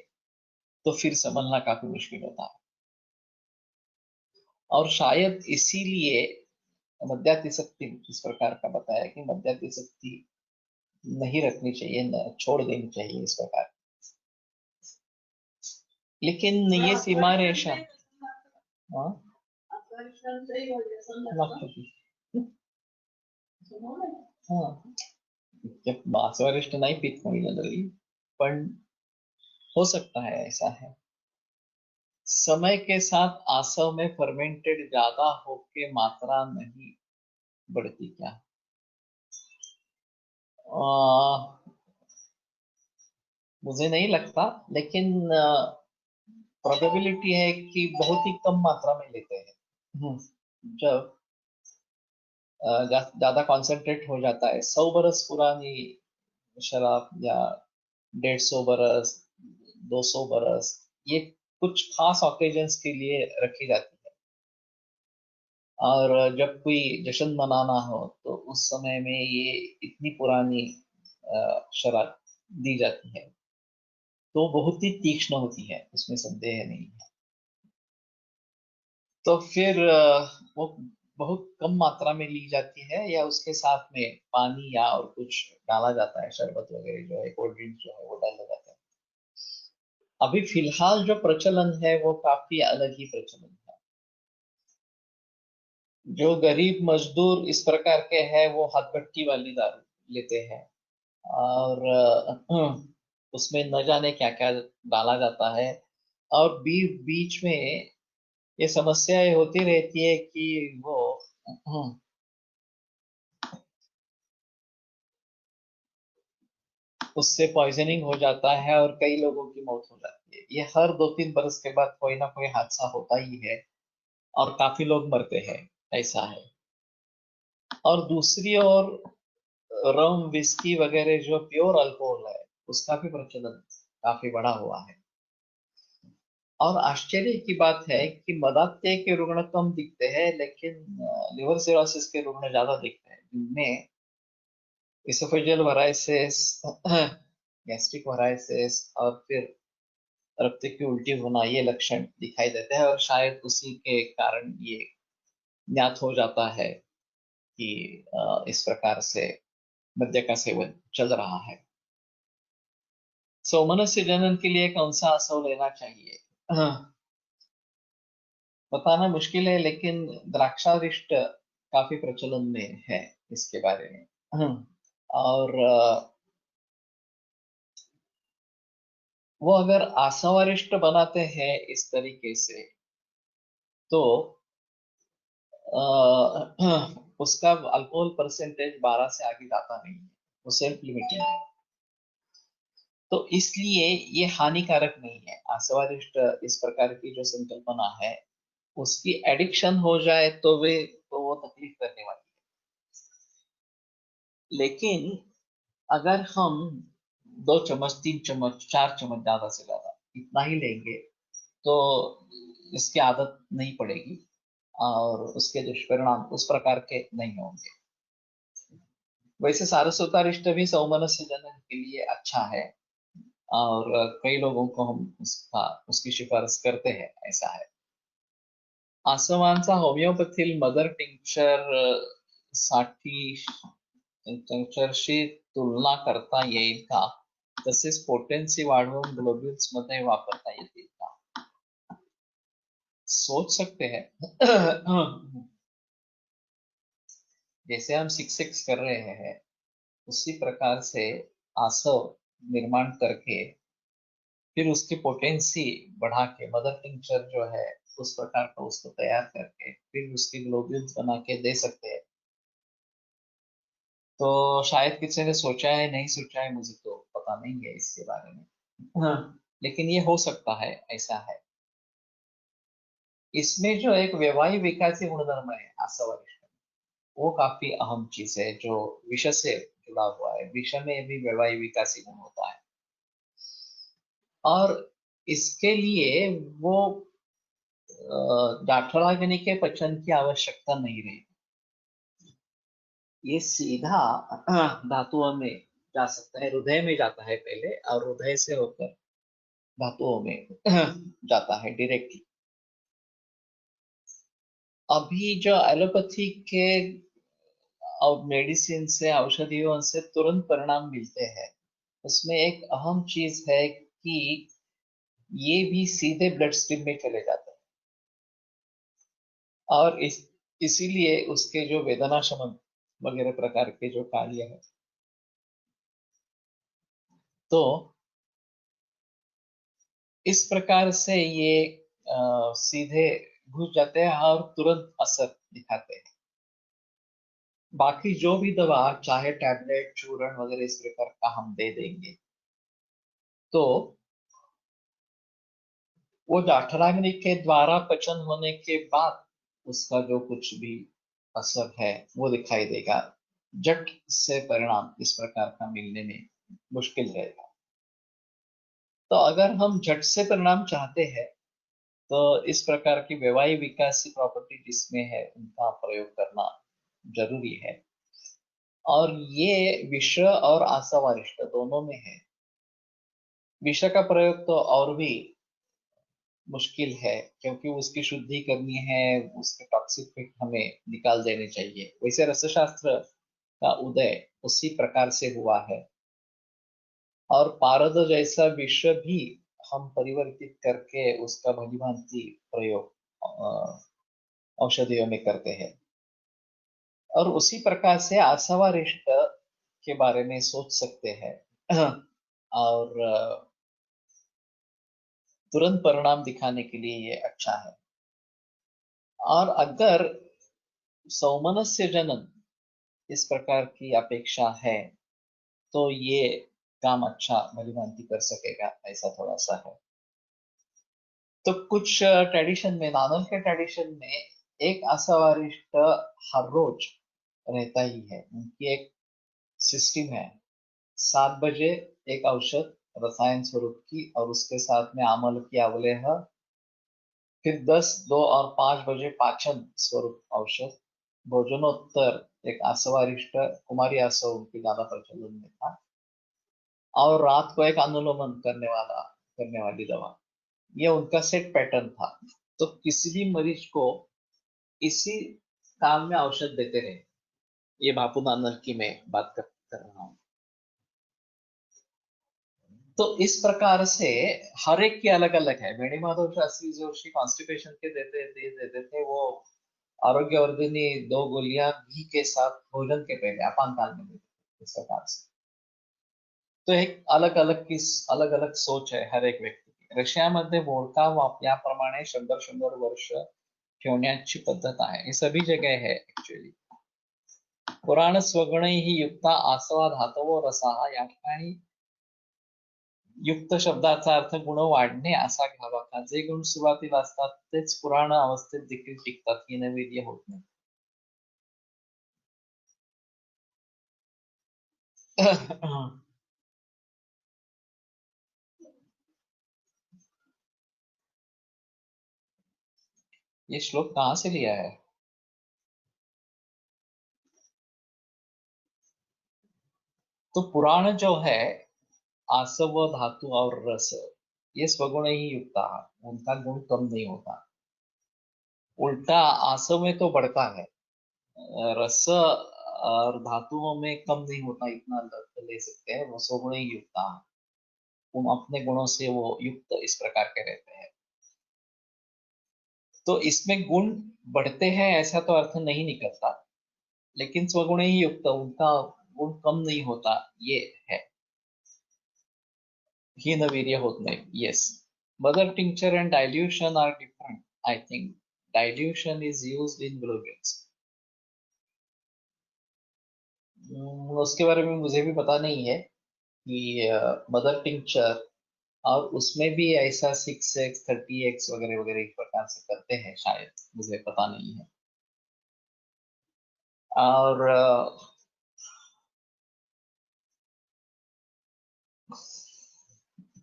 तो फिर संभलना काफी मुश्किल होता है। और शायद इसीलिए मद्यातिसक्ति इस प्रकार का बताया कि मद्यातिसक्ति नहीं रखनी चाहिए, छोड़ देनी चाहिए इस प्रकार। लेकिन ये सीमा रेखा, हाँ हाँ, जब वरिष्ठ नहीं पीत होगी जनरली, पर हो सकता है ऐसा है। समय के साथ आसव में फर्मेंटेड ज्यादा होके मात्रा नहीं बढ़ती क्या? मुझे नहीं लगता, लेकिन प्रोबेबिलिटी है कि बहुत ही कम मात्रा में लेते हैं। जब ज्यादा कॉन्सेंट्रेट हो जाता है, 100 बरस पुरानी शराब या 150 बरस, 200 बरस, ये कुछ खास ओकेजन्स के लिए रखी जाती है। और जब कोई जश्न मनाना हो तो उस समय में ये इतनी पुरानी शराब दी जाती है, तो बहुत ही तीक्ष्ण होती है, उसमें संदेह नहीं है। तो फिर वो बहुत कम मात्रा में ली जाती है, या उसके साथ में पानी या और कुछ डाला जाता है, शरबत वगैरह जो है, कोल्ड ड्रिंक जो है वो डाला जाता है। अभी फिलहाल जो प्रचलन है वो काफी अलग ही प्रचलन है। जो गरीब मजदूर इस प्रकार के हैं वो हथगट्टी वाली दारू लेते हैं, और उसमें न जाने क्या क्या डाला जाता है। और बीच में ये समस्याएं होती रहती है कि वो उससे पॉइजनिंग हो जाता है और कई लोगों की मौत हो जाती है। ये हर 2-3 बरस के बाद कोई ना कोई हादसा होता ही है, और काफी लोग मरते हैं, ऐसा है। और दूसरी ओर रम, विस्की वगैरह जो प्योर अल्कोहल है, उसका भी प्रचलन काफी बड़ा हुआ है। और आश्चर्य की बात है कि मदात्य के रुग्ण कम दिखते हैं, लेकिन लिवर सिरोसिस के रुग्ण ज्यादा दिखते हैं, जिनमें इसोफेजियल वराइसिस, गैस्ट्रिक वराइसिस और फिर रक्त की उल्टी होना, ये लक्षण दिखाई देते हैं। और शायद उसी के कारण ये ज्ञात हो जाता है कि इस प्रकार से मद्य का सेवन चल रहा है। मनुष्य जनन के लिए कौन सा आसव लेना चाहिए? बताना मुश्किल है, लेकिन द्राक्षारिष्ट काफी प्रचलन में है इसके बारे में। और वो अगर आसवारिष्ट बनाते हैं इस तरीके से, तो उसका अल्कोहल परसेंटेज 12 से आगे जाता नहीं है, वो सेल्फ लिमिटिंग है। तो इसलिए ये हानिकारक नहीं है। आसवारिष्ट इस प्रकार की जो संकल्पना है, उसकी एडिक्शन हो जाए तो वो तकलीफ करने वाली है। लेकिन अगर हम 2 चम्मच, 3 चम्मच, 4 चम्मच, ज्यादा से ज्यादा इतना ही लेंगे तो इसकी आदत नहीं पड़ेगी, और उसके दुष्परिणाम उस प्रकार के नहीं होंगे। वैसे सारस्वतारिष्ट भी सौमनस्य जनन के लिए अच्छा है, और कई लोगों को हम उसकी सिफारिश करते हैं, ऐसा है। आसवांचा होमिओपॅथील मदर टिंक्चर 60 टिंक्चरशी तुलना करता येईल का, तसेच पोटेन्सी वाढवून ग्लोब्युल्स मध्ये वापरता येतील का? सोच सकते हैं। जैसे हम 6x कर रहे हैं, उसी प्रकार से आसव निर्माण करके फिर उसकी पोटेंसी बढ़ा के मदर टिंचर जो है उस प्रकार का उसको तैयार करके फिर उसकी ग्लोब्यूल्स बना के दे सकते हैं। तो शायद किसी ने सोचा है, नहीं सोचा है, मुझे तो पता नहीं है इसके बारे में। हाँ, लेकिन ये हो सकता है, ऐसा है। इसमें जो एक वैवाहिक विकासी गुणधर्म है आशावारिष्ठ, वो काफी अहम चीज है जो विषय से जुड़ा हुआ है। विषय में भी वैवाहिक विकासी गुण होता है और इसके लिए वो डाठराग्नि के पचन की आवश्यकता नहीं रही। ये सीधा धातुओं में जा सकता है, हृदय में जाता है पहले और हृदय से होकर धातुओं में जाता है डायरेक्टली। अभी जो एलोपैथी के और मेडिसिन से, औषधियों से तुरंत परिणाम मिलते हैं, उसमें एक अहम चीज है कि ये भी सीधे ब्लड स्ट्रीम में चले जाते हैं और इसीलिए उसके जो वेदना शमन वगैरह प्रकार के जो कार्य है, तो इस प्रकार से ये सीधे घुस जाते हैं और तुरंत असर दिखाते हैं। बाकी जो भी दवा चाहे टैबलेट, चूर्ण वगैरह इस प्रकार का हम दे देंगे, तो वो जाठराग्नि के द्वारा पचन होने के बाद उसका जो कुछ भी असर है वो दिखाई देगा। झट से परिणाम इस प्रकार का मिलने में मुश्किल रहेगा। तो अगर हम झट से परिणाम चाहते हैं, तो इस प्रकार की वैवाहिक विकास प्रॉपर्टी जिसमें है उनका प्रयोग करना जरूरी है। और ये विष और आशावारिष्ट दोनों में है। विष का प्रयोग तो और भी मुश्किल है, क्योंकि उसकी शुद्धि करनी है, उसके टॉक्सिक इफेक्ट हमें निकाल देने चाहिए। वैसे रसशास्त्र का उदय उसी प्रकार से हुआ है और पारद जैसा विष भी हम परिवर्तित करके उसका भलीभांति प्रयोग औषधियों में करते हैं। और उसी प्रकार से आशावारिष्ट के बारे में सोच सकते हैं और तुरंत परिणाम दिखाने के लिए ये अच्छा है। और अगर सौमनस्य जनन इस प्रकार की अपेक्षा है, तो ये काम अच्छा भलीभांति कर सकेगा, ऐसा थोड़ा सा है। तो कुछ ट्रेडिशन में, नानल के ट्रेडिशन में, एक आशावारिष्ट हर रोज रहता ही है। उनकी एक सिस्टम है, 7 बजे एक औषध रसायन स्वरूप की और उसके साथ में आमल की अवलेह, फिर 10, 2 और 5 बजे पाचन स्वरूप औषध, भोजनोत्तर एक आसवारिष्ट कुमारी आसव उनकी ज्यादा प्रचलन में था, और रात को एक अनुलोमन करने वाली दवा। ये उनका सेट पैटर्न था। तो किसी भी मरीज को इसी काम में औषध देते रहे। ये बापू नानक की मैं बात कर रहा हूँ। तो इस प्रकार से हर एक की अलग अलग है। वेणी माधव शास्त्री जोशी कॉन्स्टिपेशन के देते थे वो आरोग्यवर्धिनी 2 गोलियां घी के साथ भोजन के पहले अपान काल में देते थे, इस प्रकार से। तो एक अलग अलग सोच है हर एक व्यक्ती की। रशियामध्ये वोडका याप्रमाणे 100 वर्ष ठेवण्याची पद्धत आहे। हे सभी जगह है ऍक्च्युअली। पुराण स्वगुणैः युक्ता आसवा धातवो रसाः, या ठिकाणी युक्त शब्दाचा अर्थ गुण वाढणे असा घ्यावा का? जे गुण सुरुवातीला असतात तेच पुराण अवस्थेत देखील टिकतात, ही नैवेद्य होत नाही। ये श्लोक कहाँ से लिया है? तो पुराण जो है, आसव धातु और रस, ये स्वगुण ही युक्त है, उनका गुण कम नहीं होता। उल्टा आसव में तो बढ़ता है, रस और धातुओं में कम नहीं होता, इतना ले सकते हैं, वो सगुण ही युक्ता, उन अपने गुणों से वो युक्त इस प्रकार के रहते हैं। तो इसमें गुण बढ़ते हैं ऐसा तो अर्थ नहीं निकलता, लेकिन स्वगुण ही युक्त, उनका गुण कम नहीं होता, ये है। हीनवीर्य होते हैं, yes. Mother tincture and dilution are different. I think dilution is used in globulins. उसके बारे में मुझे भी पता नहीं है कि मदर टिंचर और उसमें भी ऐसा 6x 30x वगैरह वगैरह इस प्रकार से करते हैं शायद, मुझे पता नहीं है। और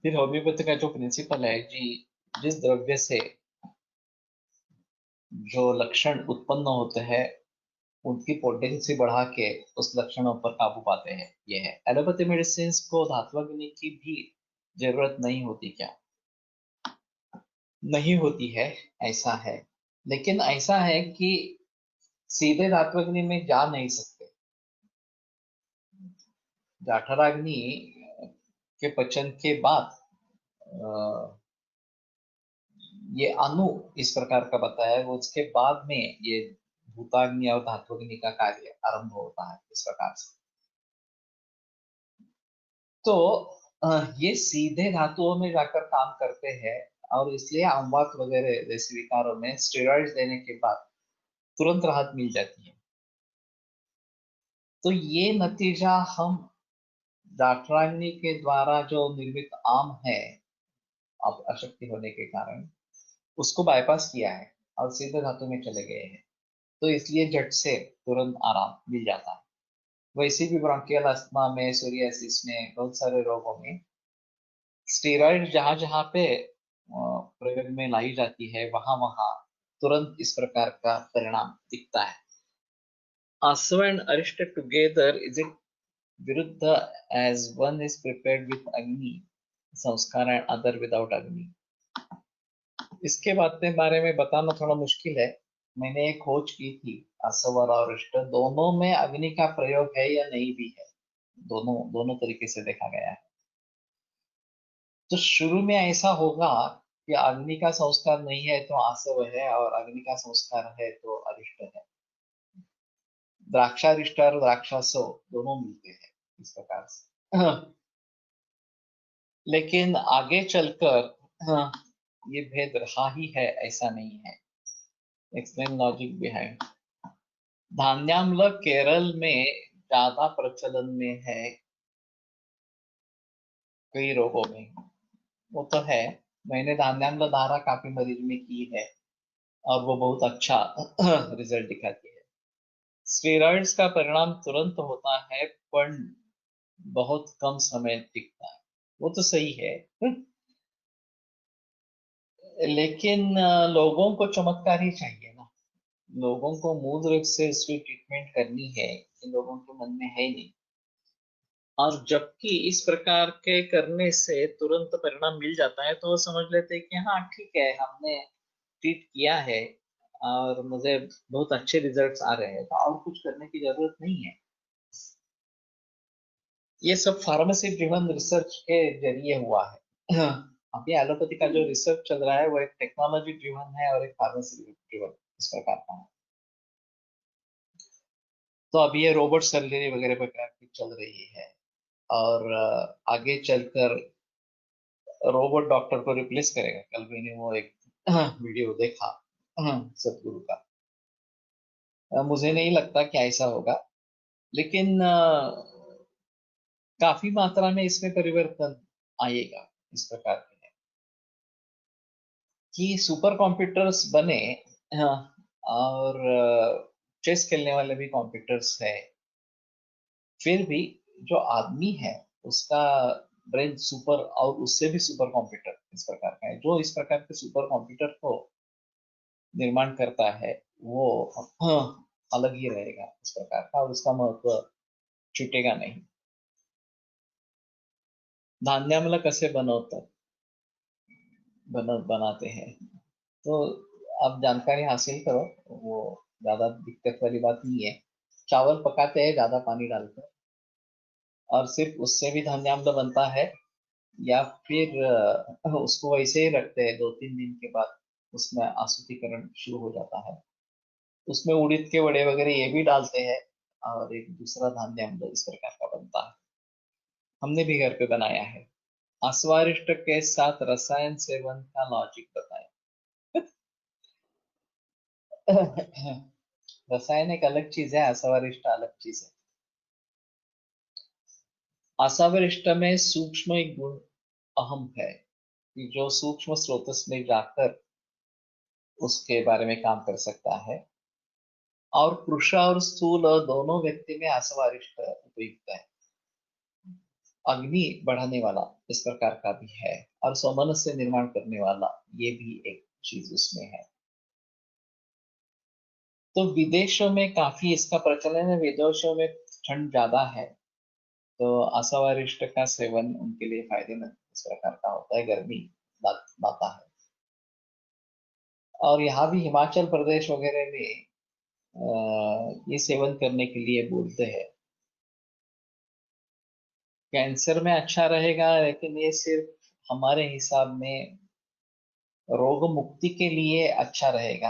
फिर होम्योपैथी का जो प्रिंसिपल है जी, जिस द्रव्य से जो लक्षण उत्पन्न होते हैं उनकी पोटेंसी बढ़ा के उस लक्षणों पर काबू पाते हैं, ये है। एलोपैथी मेडिसिन को धात्वाग्नि की भी जरूरत नहीं होती क्या? नहीं होती है, ऐसा है। लेकिन ऐसा है कि सीधे धात्वाग्नि में जा नहीं सकते। जाठराग्नि के पचन के बाद ये अणु इस प्रकार का बताया है, उसके बाद में ये भूताग्नि और धात्वाग्नि का कार्य आरंभ होता है इस प्रकार से। तो ये सीधे धातुओं में जाकर काम करते हैं, और इसलिए अमवात वगैरह जैसे विकारों में स्टेरॉइड्स देने के बाद तुरंत राहत मिल जाती है। तो ये नतीजा हम जाठराग्नि के द्वारा जो निर्मित आम है, अब अशक्ति होने के कारण उसको बाईपास किया है और सीधे धातु में चले गए हैं, तो इसलिए झट से तुरंत आराम मिल जाता है। वैसे भी ब्रोंकियल अस्थमा में, सोरियासिस में, बहुत सारे रोगों में स्टेरॉइड जहां जहां पे प्रयोग में लाई जाती है, वहां वहां तुरंत इस प्रकार का परिणाम दिखता है। आसव एंड अरिष्ट टुगेदर इज इट विरुद्ध as one is prepared with agni संस्कार एंड अदर विदाउट अग्नि? इसके बारे में बताना थोड़ा मुश्किल है। मैंने एक खोज की थी, आसवर और अरिष्ट दोनों में अग्नि का प्रयोग है या नहीं भी है, दोनों दोनों तरीके से देखा गया है। तो शुरू में ऐसा होगा कि अग्नि का संस्कार नहीं है तो आसव है, और अग्नि का संस्कार है तो अरिष्ट है। द्राक्षारिष्ट और द्राक्षासव दोनों मिलते हैं इस प्रकार से। लेकिन आगे चलकर ये भेद रहा ही है, ऐसा नहीं है। Explain logic behind. धान्याम्ल केरल में ज्यादा प्रचलन में है कई रोगों में, वो तो है। मैंने धान्याम्ल धारा काफी मरीज में की है और वो बहुत अच्छा रिजल्ट दिखाती है। स्टेरॉइड्स का परिणाम तुरंत होता है पर बहुत कम समय टिकता है, वो तो सही है। लेकिन लोगों को चमत्कार ही चाहिए ना, लोगों को मूल रूप से इसकी ट्रीटमेंट करनी है, इन लोगों के मन में है नहीं। और जबकि इस प्रकार के करने से तुरंत परिणाम मिल जाता है, तो वो समझ लेते हैं कि हाँ ठीक है, हमने ट्रीट किया है और मुझे बहुत अच्छे रिजल्ट्स आ रहे हैं, तो और कुछ करने की जरूरत नहीं है। ये सब फार्मेसी ड्रिवन रिसर्च के जरिए हुआ है। अभी एलोपैथी का जो रिसर्च चल रहा है वो एक टेक्नोलॉजी ड्रिवन है और एक फार्मेसी ड्रिवन इस प्रकार का है। तो अभी ये रोबोट सर्जरी वगैरह प्रकार की चल रही है, और आगे चलकर रोबोट डॉक्टर को रिप्लेस करेगा। कल मैंने वो एक वीडियो देखा सतगुरु का। मुझे नहीं लगता कि ऐसा होगा, लेकिन काफी मात्रा में इसमें परिवर्तन आएगा इस प्रकार के है कि सुपर कंप्यूटर्स बने। हाँ, और चेस खेलने वाले भी कंप्यूटर्स है, फिर भी जो आदमी है उसका ब्रेन सुपर और उससे भी सुपर कंप्यूटर इस प्रकार का है। जो इस प्रकार के सुपर कंप्यूटर को निर्माण करता है वो अलग ही रहेगा इस प्रकार का, और उसका महत्व छूटेगा नहीं। धान्यामला कैसे बनाते हैं, तो आप जानकारी हासिल करो, वो ज्यादा दिक्कत वाली बात नहीं है। चावल पकाते हैं ज्यादा पानी डालकर और सिर्फ उससे भी धान्याम्ल बनता है, या फिर उसको वैसे ही रखते हैं, 2-3 दिन के बाद उसमें आसुतिकरण शुरू हो जाता है। उसमें उड़द के वड़े वगैरह ये भी डालते हैं और एक दूसरा धान्याम्ल इस प्रकार का बनता है। हमने भी घर पे बनाया है। अस्वारिष्ट के साथ रसायन सेवन का लॉजिक बताएं। रसायन एक अलग चीज है, अस्वारिष्ट अलग चीज है। अस्वारिष्ट में सूक्ष्म एक गुण अहम है कि जो सूक्ष्म स्रोत में जाकर उसके बारे में काम कर सकता है, और कृश और स्थूल दोनों व्यक्ति में अस्वारिष्ट उपयुक्त है। अग्नि बढ़ाने वाला इस प्रकार का भी है, और सौमनस्य निर्माण करने वाला ये भी एक चीज उसमें है। तो विदेशों में काफी इसका प्रचलन है, विदेशों में ठंड ज्यादा है, तो असावरिष्ट का सेवन उनके लिए फायदेमंद इस प्रकार का होता है, गर्मी लाता है। और यहाँ भी हिमाचल प्रदेश वगैरह में ये सेवन करने के लिए बोलते हैं। कैंसर में अच्छा रहेगा, लेकिन ये सिर्फ हमारे हिसाब में रोग मुक्ति के लिए अच्छा रहेगा।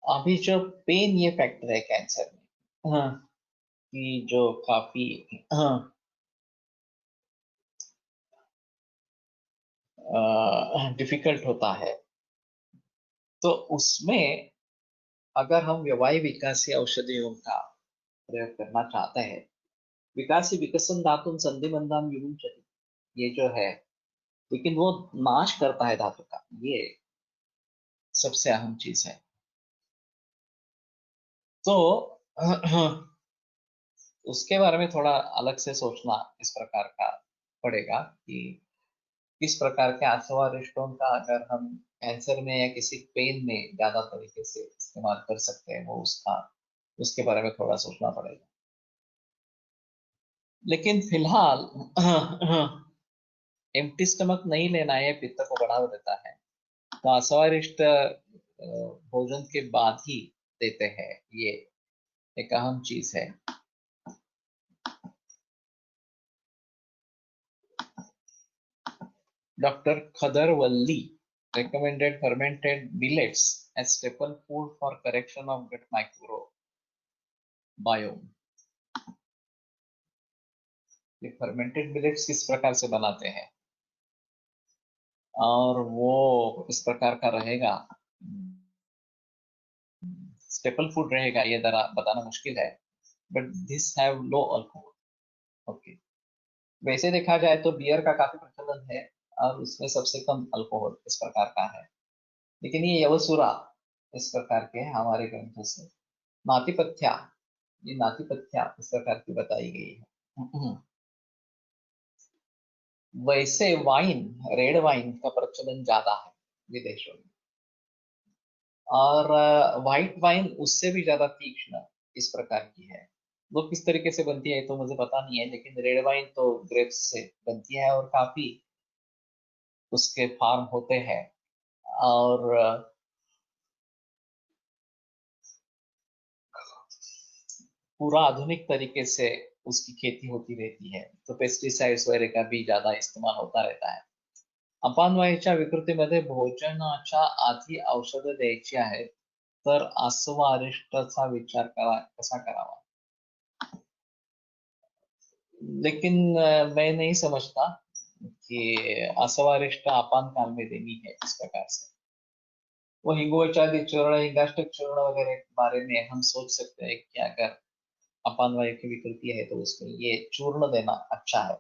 अभी जो पेन ये फैक्टर है कैंसर में, हाँ, कि जो काफी, हाँ, डिफिकल्ट होता है, तो उसमें अगर हम व्यवाय विकासी औषधियों का प्रयोग करना चाहते हैं, विकासी विकसन धातु संधि बंधन विमुंचति, ये जो है, लेकिन वो नाश करता है धातु का, ये सबसे अहम चीज है। तो उसके बारे में थोड़ा अलग से सोचना इस प्रकार का पड़ेगा कि किस प्रकार के आसवारिष्टों का अगर हम कैंसर में या किसी पेन में ज्यादा तरीके से इस्तेमाल कर सकते हैं, वो उसका उसके बारे में थोड़ा सोचना पड़ेगा। लेकिन फिलहाल एम्प्टी स्टमक नहीं लेना है, पित्त को बढ़ावा देता है, तो असवारिष्ट भोजन के बाद ही देते हैं, ये एक अहम चीज है। Doctor Khadarvalli recommended fermented millets as staple food for correction of gut microbiome। ये फर्मेंटेड मिलेट्स किस प्रकार से बनाते हैं और वो इस प्रकार का रहेगा, स्टेपल फूड रहेगा, ये जरा बताना मुश्किल है। But this have low alcohol. Okay, वैसे देखा जाए तो बियर का काफी प्रचलन है और उसमें सबसे कम अल्कोहल इस प्रकार का है, लेकिन ये यवसुरा इस प्रकार के हमारे ग्रंथों से नातिपथ्या, ये नातिपथ्या इस प्रकार की बताई गई है। वैसे वाइन, रेड वाइन का प्रचलन ज्यादा है विदेशों में, और व्हाइट वाइन उससे भी ज्यादा तीक्ष्ण इस प्रकार की है। वो किस तरीके से बनती है तो मुझे पता नहीं है, लेकिन रेड वाइन तो ग्रेप्स से बनती है और काफी उसके फार्म होते हैं, और पूरा आधुनिक तरीके से उसकी खेती होती रहती है, तो पेस्टिसाइड्स वगैरह का भी ज्यादा इस्तेमाल होता रहता है। अपानवायूच्या विकृतीमध्ये भोजनाच्या आधी औषधं द्यायची आहेत, तर आस्वारिष्टचा विचार कसा करावा। लेकिन मैं नहीं समझता कि आस्वारिष्ट आपान काल में देनी है इस प्रकार से। वो हिंगोचादी चूर्ण, हिंगाष्टक चूर्ण वगैरह के बारे में हम सोच सकते हैं कि अगर अपान वायु की विकृति है तो उसमें ये चूर्ण देना अच्छा है।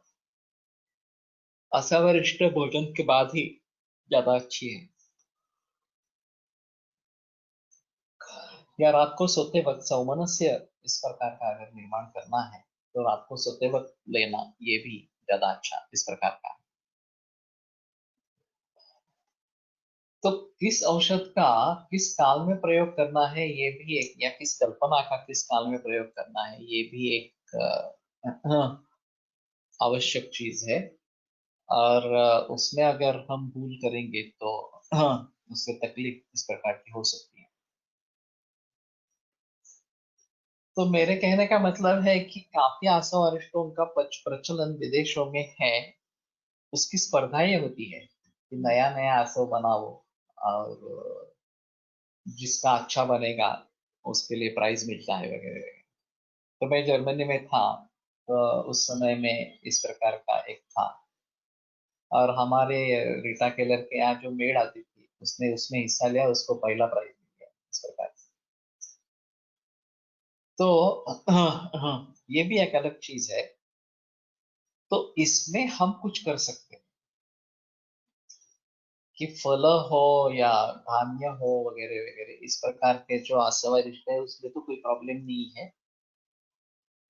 असावरिष्ट भोजन के बाद ही ज्यादा अच्छी है। या रात को सोते वक्त सौमनस्य इस प्रकार का अगर निर्माण करना है, तो रात को सोते वक्त लेना ये भी ज्यादा अच्छा इस प्रकार का है। तो किस औषध का किस काल में प्रयोग करना है ये भी एक, या किस कल्पना का किस काल में प्रयोग करना है ये भी एक आवश्यक चीज है। और उसमें अगर हम भूल करेंगे तो उससे तकलीफ इस प्रकार की हो सकती है। तो मेरे कहने का मतलब है कि काफी आसव अरिष्टों का प्रचलन विदेशों में है। उसकी स्पर्धाएं होती है कि नया नया आसव बनाओ, और जिसका अच्छा बनेगा उसके लिए प्राइज मिलता है वगैरह वगैरह। तो मैं जर्मनी में था, तो उस समय में इस प्रकार का एक था। और हमारे रीटा केलर के यहाँ जो मेड आती थी, उसने उसमें हिस्सा लिया, उसको पहला प्राइज मिल गया इस प्रकार से। तो ये भी एक अलग चीज है। तो इसमें हम कुछ कर सकते हैं कि फल हो या धान्य हो वगैरह वगैरह, इस प्रकार के जो आसवारिष्ट है उसमें तो कोई प्रॉब्लम नहीं है।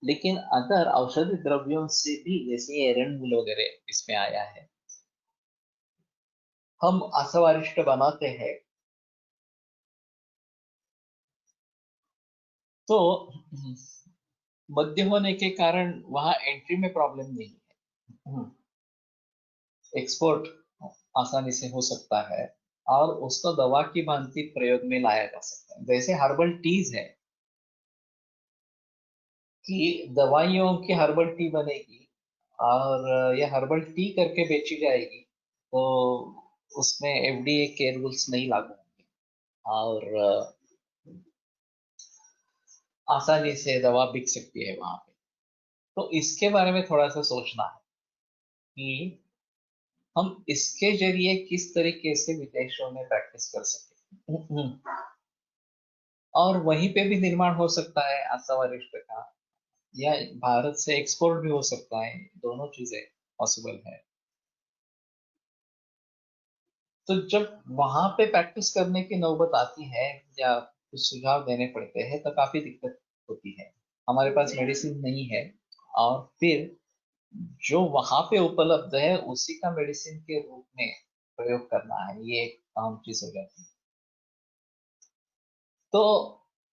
लेकिन अगर औषधि द्रव्यों से भी, जैसे एरंड वगैरह इसमें आया है, हम आसवारिष्ट बनाते हैं, तो मध्य होने के कारण वहां एंट्री में प्रॉब्लम नहीं है। एक्सपोर्ट आसानी से हो सकता है, और उसको दवा की भांति प्रयोग में लाया जा सकता है। जैसे हर्बल टीज है कि दवाइयों की हर्बल टी बनेगी, और ये हर्बल टी करके बेची जाएगी, तो उसमें एफडीए के रूल्स नहीं लागू होंगे, और आसानी से दवा बिक सकती है वहां पे। तो इसके बारे में थोड़ा सा सोचना है कि हम इसके जरिए किस तरीके से विदेशों में प्रैक्टिस कर सके। और वहीं पे भी निर्माण हो सकता है आसावरिष्ट का, या भारत से एक्सपोर्ट भी हो सकता है। दोनों चीजें पॉसिबल है। तो जब वहां पे प्रैक्टिस करने की नौबत आती है, या कुछ सुझाव देने पड़ते हैं, तो काफी दिक्कत होती है। हमारे पास मेडिसिन नहीं है, और फिर जो वहां पे उपलब्ध है उसी का मेडिसिन के रूप में प्रयोग करना है, ये एक आम चीज हो जाती है। तो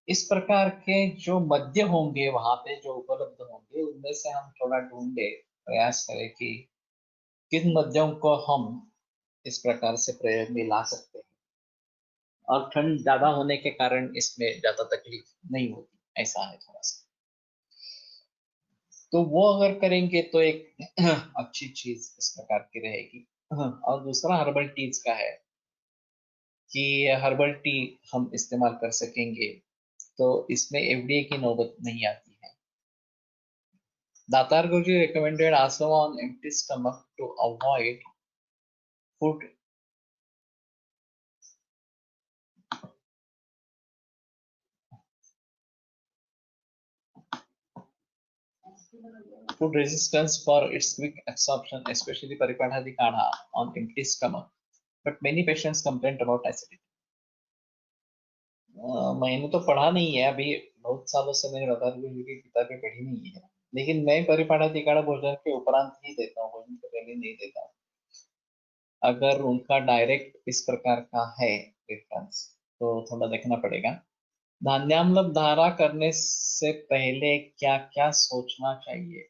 इस प्रकार के जो मद्य होंगे वहां पे जो उपलब्ध होंगे, उनमें से हम थोड़ा ढूंढे, प्रयास करें कि किन मद्यों को हम इस प्रकार से प्रयोग में ला सकते हैं, और ठंड ज्यादा होने के कारण इसमें ज्यादा तकलीफ नहीं होती, ऐसा है थोड़ा सा। तो वो अगर करेंगे तो एक अच्छी चीज इस प्रकार की रहेगी। और दूसरा हर्बल टीज का है कि हर्बल टी हम इस्तेमाल कर सकेंगे, तो इसमें एफडीए की नौबत नहीं आती है। Datar Guruji recommended asam on empty stomach to avoid food food resistance for its quick absorption, especially Paripadhadi Kadha on empty stomach. But many patients complained about acidity. मैंने तो पढ़ा नहीं है अभी, बहुत सालों से मैंने दातार गुरुजी की किताबें पढ़ी नहीं है। लेकिन मैं परिपाठादि काढ़ा भोजन के उपरांत ही देता हूँ, भोजन से पहले नहीं देता हूँ। अगर उनका डायरेक्ट इस प्रकार का है रेफरेंस, तो थोड़ा देखना पड़ेगा। धान्याम्ल धारा करने से पहले क्या क्या सोचना चाहिए,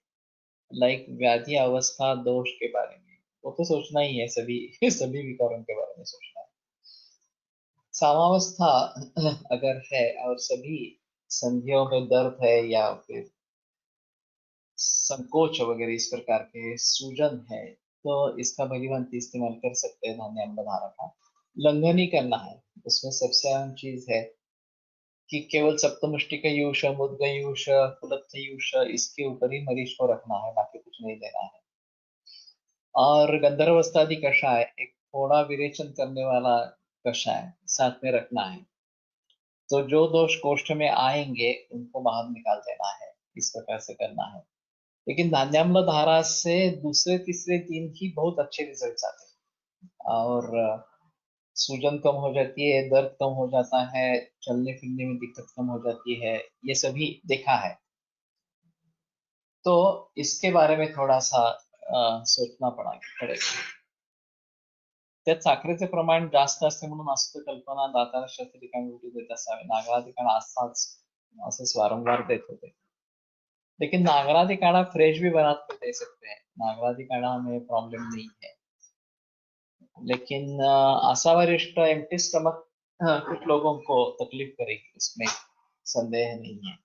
लाइक व्याधि अवस्था दोष के बारे में? वो तो सोचना ही है, सभी सभी विकारों के बारे में सोचना है। सामावस्था अगर है और सभी संधियों में दर्द है, या फिर संकोच वगैरह इस प्रकार के सूजन है, तो इसका भलीभांति इस्तेमाल कर सकते हैं धान्याम्ल धारा का। लंघन ही करना है, उसमें सबसे अहम चीज है कि केवल सप्तमुष्टिकयूष, मुद्गयूष, कुलत्थयूष, इसके ऊपर ही मरीज को रखना है, बाकी कुछ नहीं देना है। और गंधर्वस्थादि कषाय, एक थोड़ा विरेचन करने वाला कषाय साथ में रखना है। तो जो दोष कोष्ठ में आएंगे उनको बाहर निकाल देना है, इस प्रकार से करना है। लेकिन धान्याम्ल धारा से दूसरे तीसरे दिन ही बहुत अच्छे रिजल्ट्स आते हैं, और सूजन कम हो जाती है, दर्द कम हो जाता है, चलने फिरने में दिक्कत कम हो जाती है, ये सभी देखा है। तो इसके बारे में थोड़ा सा सोचना पड़ेगा। त्यात साखरेचे प्रमाण जास्त असते म्हणून असं कल्पना दातार शास्त्री ठिकाणी उलटी देत असावे, नागरादी काढा असाच असेच वारंवार देत होते। लेकिन नागरादी काढ़ा फ्रेश भी बना के दे सकते हैं, नागरादी काढ़ा में प्रॉब्लम नहीं है। लेकिन आशावरिष्ठ एम्प्टी स्टमक कुछ लोगों को तकलीफ करेगी, इसमें संदेह नहीं है।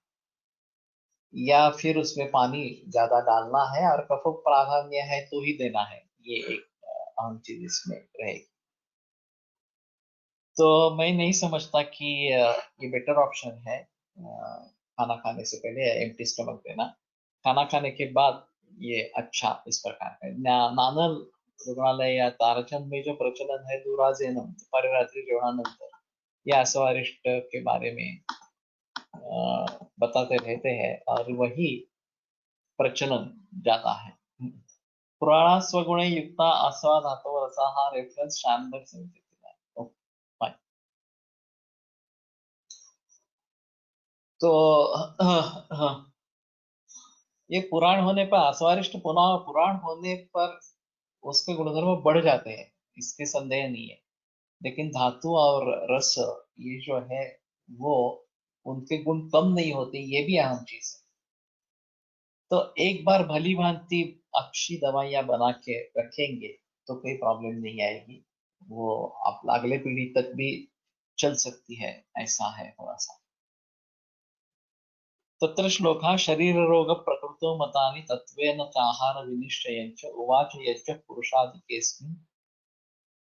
या फिर उसमें पानी ज्यादा डालना है और कफ प्राधान्य है तो ही देना है, ये एक अहम चीज इसमें रहेगी। तो मैं नहीं समझता कि ये बेटर ऑप्शन है खाना खाने से पहले एम्प्टी स्टमक देना। खाना खाने के बाद ये अच्छा इस प्रकार है। नानल रुग्णालय या तारचंद में जो प्रचलन है दुराजेनम परिरात्रि जेवणानंतर या अस्वारिष्ट के बारे में बताते रहते हैं और वही प्रचलन ज्यादा है। पुराणा स्वगुण युक्ता आस्वाद धातु रसा हा रेफरेंस शानदार से देता है। fine। तो ये पुराण होने पर अस्वारिष्ट पुनः पुराण होने पर उसके गुणधर्म बढ़ जाते हैं, इसके संदेह नहीं है। लेकिन धातु और रस ये जो है वो उनके गुण कम नहीं होते, ये भी अहम चीज है। तो एक बार भली भांति अच्छी दवाइयां बना के रखेंगे तो कोई प्रॉब्लम नहीं आएगी, वो आप अगले पीढ़ी तक भी चल सकती है, ऐसा है थोड़ा सा। तत्र श्लोकः शरीररोगप्रकृतौ मतानि तत्त्वेन चाहारविनिश्चयञ्च उवाच यज्ञ पुरुषादिकेऽस्मिन्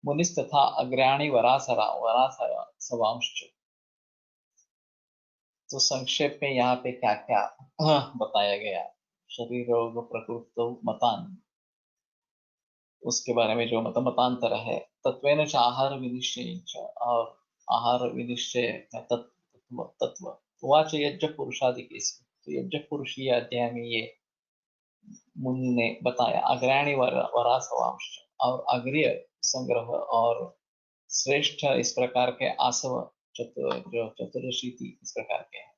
मुनिस्तथा अग्र्याणि वरासवांश्च। तो संक्षेप में यहाँ पे क्या क्या बताया गया। शरीर रोग प्रकृतौ मतानि, उसके बारे में जो मतांतर है। तत्वेन च आहार विनिश्चयञ्च, और आहार विनिश्चय का तत्व तत्व। उवाच यज्ञ पुरुषादिकेऽस्मिन्, तो यज्ञ पुरुष ये अध्याय में ये मुनि ने बताया। अग्रणी वरासवांश, और अग्रिय संग्रह और श्रेष्ठ इस प्रकार के आसव जो चतुर्दशी थी इस प्रकार के हैं।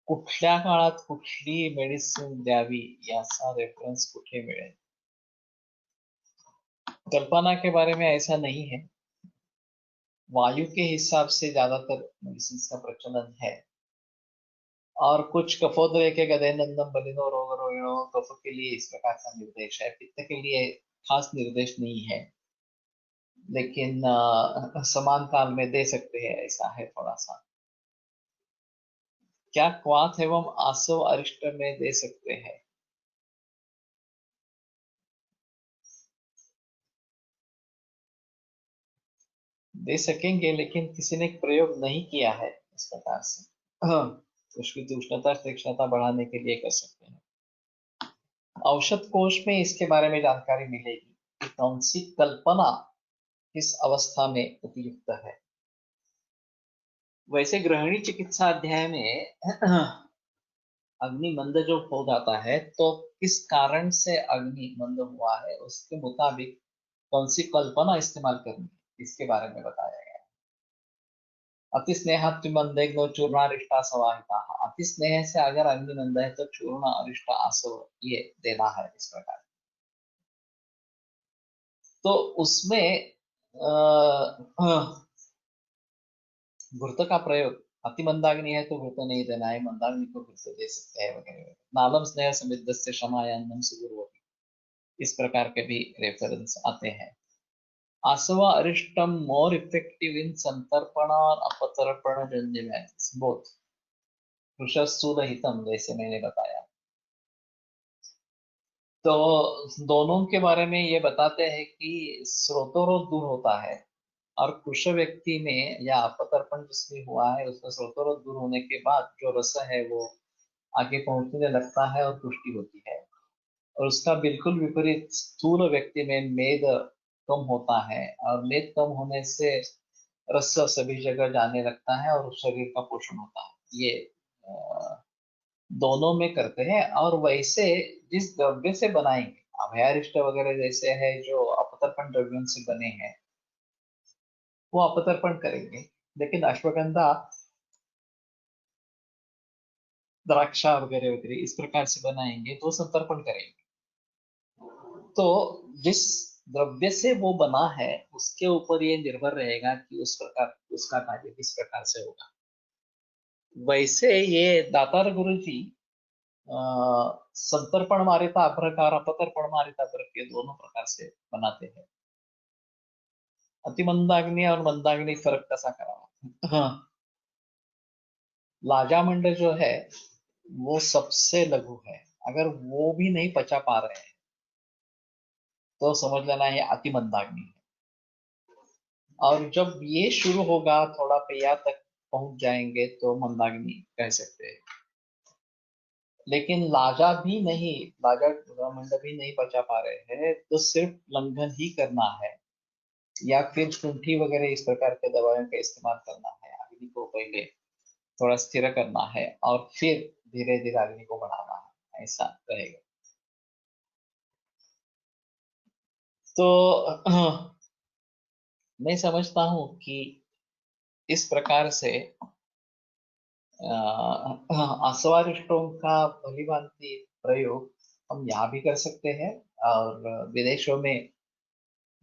कुठल्या काळात कुठली मेडिसिन द्यावी याचा रेफरन्स कुठे मिळेल? कल्पना के बारे में ऐसा नहीं है। वायु के हिसाब से ज्यादातर मेडिसिन का प्रचलन है, और कुछ कफोदरे के गदे नंदन बलिनो रोग रोहिणो कफ के लिए इस प्रकार का निर्देश है, पित्त के लिए खास निर्देश नहीं है, लेकिन समान काल में दे सकते हैं, ऐसा है थोड़ा सा। क्या क्वाथ एवं आसव अरिष्ट में दे सकते हैं? दे सकेंगे, लेकिन किसी ने प्रयोग नहीं किया है इस प्रकार से। उसकी उष्णता तीक्ष्णता बढ़ाने के लिए कर सकते हैं। औषध कोश में इसके बारे में जानकारी मिलेगी कि कौन सी कल्पना किस अवस्था में उपयुक्त है। वैसे गृहिणी चिकित्सा अध्याय में अग्नि मंद जो हो जाता है तो किस कारण से अग्नि मंद हुआ है उसके मुताबिक कौन सी कल्पना इस्तेमाल करनी है, इसके बारे में बताया गया। अति स्नेहात्मंदेग्नो चूर्णारिष्टा समाहिता। अति स्नेह से अगर अग्नि मंद है तो चूर्ण अरिष्ट आसव ये देना है इस प्रकार। तो उसमें घृत का प्रयोग, अति मंदाग्नि है तो घृत नहीं देना है, मंदाग्नि को घृत दे सकते हैं वगैरह। नालम स्नेह समिद्ध से क्षमायान्नम सुगुर्वती, इस प्रकार के भी रेफरेंस आते हैं। आसवा अरिष्टम मोर इफेक्टिव इन संतर्पण और अपतर्पण जन्य मैथ्स बोथ ऋषस्थूल हितम, जैसे मैंने बताया। तो दोनों के बारे में ये बताते हैं कि स्रोतोरोध दूर होता है, और कुश व्यक्ति में या अपतर्पण जिसमें हुआ है उसमें स्रोतोरोध दूर होने के बाद जो रस है वो आगे पहुंचने लगता है और पुष्टि होती है। और उसका बिल्कुल विपरीत स्थूल व्यक्ति में मेद कम होता है, और मेद कम होने से रस सभी जगह जाने लगता है और शरीर का पोषण होता है। ये अ, दोनों में करते हैं। और वैसे जिस द्रव्य से बनाएंगे, अभयारिष्ट वगैरह जैसे है जो अपतर्पण द्रव्यों से बने हैं वो अपतर्पण करेंगे, लेकिन अश्वगंधा द्राक्षा वगैरह वगैरह इस प्रकार से बनाएंगे तो संतर्पण करेंगे। तो जिस द्रव्य से वो बना है उसके ऊपर ये निर्भर रहेगा कि उस प्रकार उसका कार्य किस प्रकार से होगा। वैसे ये दातार गुरु जी संतर्पण मारिता अभ्रकार अपतर्पण मारिता अभ्रक ये दोनों प्रकार से बनाते हैं। अति मंदाग्नि और मंदाग्नि फर्क कैसा करा? हाँ, लाजामंड जो है वो सबसे लघु है। अगर वो भी नहीं पचा पा रहे हैं तो समझ लेना ये अति मंदाग्नि है। और जब ये शुरू होगा, थोड़ा पैया तक पहुंच जाएंगे तो मंदाग्नि कह सकते हैं। लेकिन लाजा भी नहीं, लाजा मंड भी नहीं पचा पा रहे हैं तो सिर्फ लंघन ही करना है, या फिर शुंठी वगैरह इस प्रकार के दवाइयों का इस्तेमाल करना है। अग्नि को पहले थोड़ा स्थिर करना है और फिर धीरे धीरे अग्नि को बढ़ाना है, ऐसा रहेगा। तो मैं समझता हूँ कि इस प्रकार से आसवारिष्टों का भलीभांति प्रयोग हम यहाँ भी कर सकते हैं, और विदेशों में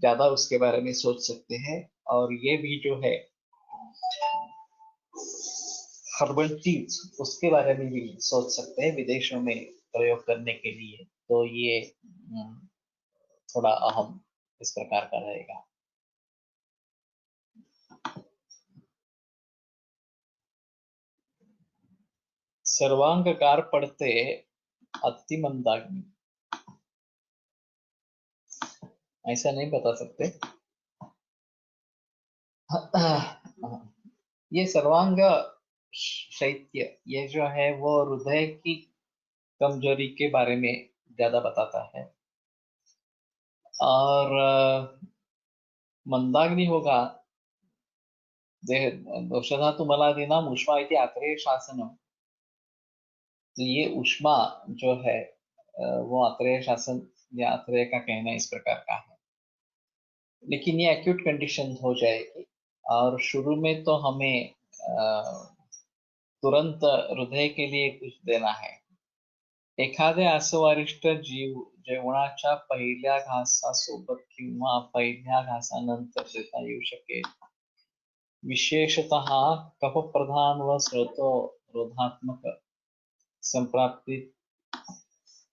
ज्यादा उसके बारे में सोच सकते हैं। और ये भी जो है हर्बल टीज, उसके बारे में भी सोच सकते हैं विदेशों में प्रयोग करने के लिए। तो ये थोड़ा अहम इस प्रकार का रहेगा। सर्वांगकार पढ़ते अति मंदाग्नि, ऐसा नहीं बता सकते। ये सर्वांग शैत्य, ये जो है वो हृदय की कमजोरी के बारे में ज्यादा बताता है। और मंदाग्नि होगा देह दोषधा तुम्हाला दिना उष्मा इति आत्रेय शासनम। तो ये उष्मा जो है वो आत्रेय शासन या आत्रेय का कहना इस प्रकार का है। लेकिन ये एक्यूट कंडीशन हो जाएगी, और शुरू में तो हमें तुरंत हृदय के लिए कुछ देना है। एखादे आसवारिष्ट जीव जेवणाच्या पहिल्या घासासोबत किंवा पहिल्या घासानंतर देता येऊ शकेल। विशेषतः कफप्रधान व स्रोतोरोधात्मक संप्राप्तीत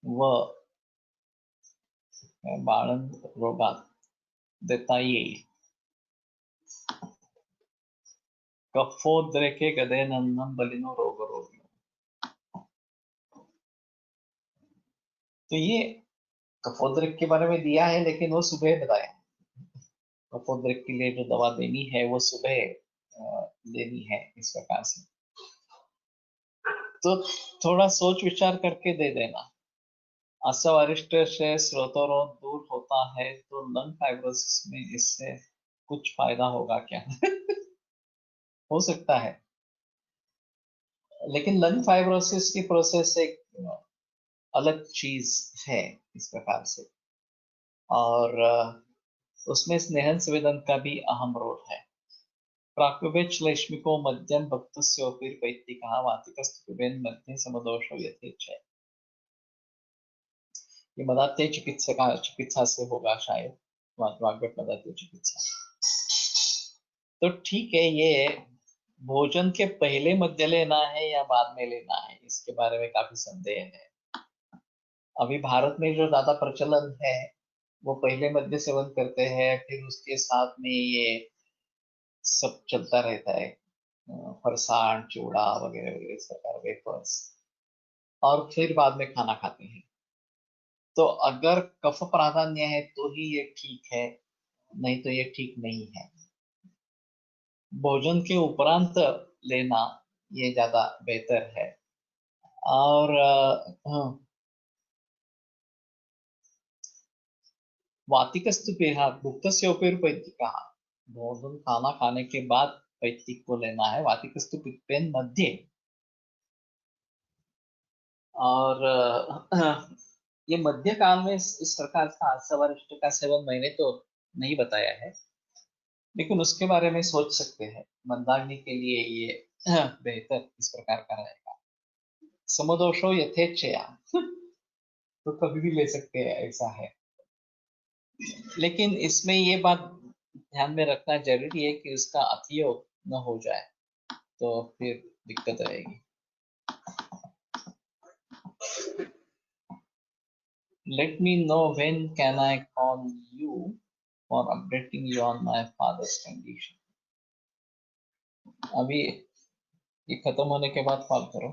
व बाळंत रोगात देता येईल। कफोद्रेके गदेनन्नं बलिनो रोगरोगिणो। तो ये कफोद्रेक के बारे में दिया है, लेकिन वो सुबह बताया। कफोद्रेक के लिए जो दवा देनी है वो सुबह लेनी है, इस प्रकार से। तो थोड़ा सोच विचार करके दे देना। आसवारिष्ट से स्रोतोरोध दूर होता है तो लंग फाइब्रोसिस में इससे कुछ फायदा होगा क्या? हो सकता है, लेकिन लंग फाइब्रोसिस की प्रोसेस एक अलग चीज है इस प्रकार से। और उसमें स्नेहन संवेदन का भी अहम रोल है। प्राक्वेच श्लेष्मिको मध्यम भक्तस्योपिर पैत्तिकः वातिकस्तुभेन मध्ये समदोषो यथेच्छ। ये मदात्य चिकित्सा से होगा शायद, वाग्भट मदात्य चिकित्सा। तो ठीक है, ये भोजन के पहले मध्य लेना है या बाद में लेना है, इसके बारे में काफी संदेह है। अभी भारत में जो ज्यादा प्रचलन है वो पहले मध्य सेवन करते हैं, फिर उसके साथ में ये सब चलता रहता है, फरसाण चूड़ा वगैरह वगैरह इस प्रकार वेफर्स, और फिर बाद में खाना खाते हैं। तो अगर कफ प्राधान्य है तो ही ये ठीक है, नहीं तो ये ठीक नहीं है। भोजन के उपरांत लेना ये ज्यादा बेहतर है। और वातिकस्तु पेहा भुक्तस्य उपयुर्पैत्तिकः। भोजन खाना खाने के बाद पैत्तिक को लेना है, वातिकस्तु पित्तेन मध्य। और ये मध्य काल में इस प्रकार का आसवारिष्ट का सेवन मैंने तो नहीं बताया है, लेकिन उसके बारे में सोच सकते हैं। मंदाग्नि के लिए ये बेहतर इस प्रकार का रहेगा। समदोषो यथेच्छया, तो कभी भी ले सकते हैं, ऐसा है। लेकिन इसमें ये बात ध्यान में रखना जरूरी है कि उसका अतियोग न हो जाए, तो फिर दिक्कत रहेगी। Let me know when can I call you for updating you on my father's condition. अभी ये खत्म होने के बाद कॉल करो।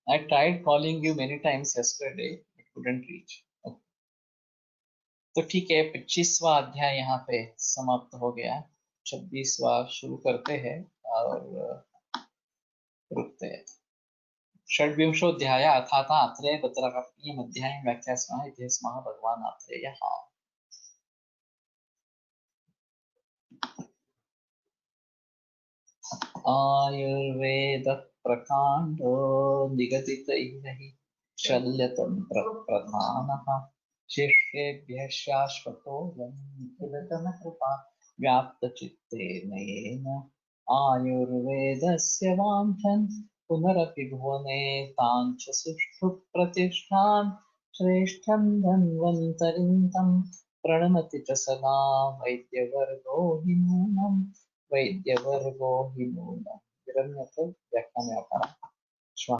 I tried calling you many times yesterday, but couldn't reach. Okay. तो ठीक है, 25वां अध्याय यहाँ पे समाप्त हो गया। 26वां शुरू करते हैं और रुकते हैं। षड्विंशोऽध्याय अर्थात् आत्रेय तत्रकर्तृ अध्यायं व्याख्यास्मः इति स्मः भगवान् आत्रेयः। आयुर्वेदः प्रकाण्डो निगदितैः शल्यतन्त्रप्रधानः शिष्येभ्यः शाश्वतोऽयं निखिलजनकृपा व्याप्तचित्तेन येन आयुर्वेदस्य वाञ्छन् पुनरपि भुवने ताञ्च सुष्ठु प्रतिष्ठां श्रेष्ठं धन्वन्तरिं तं प्रणमति च सदा वैद्यवर्गो हि नूनम् वैद्यवर्गो हि नूनम्। हिरण्यक व्याख्यान व्यापार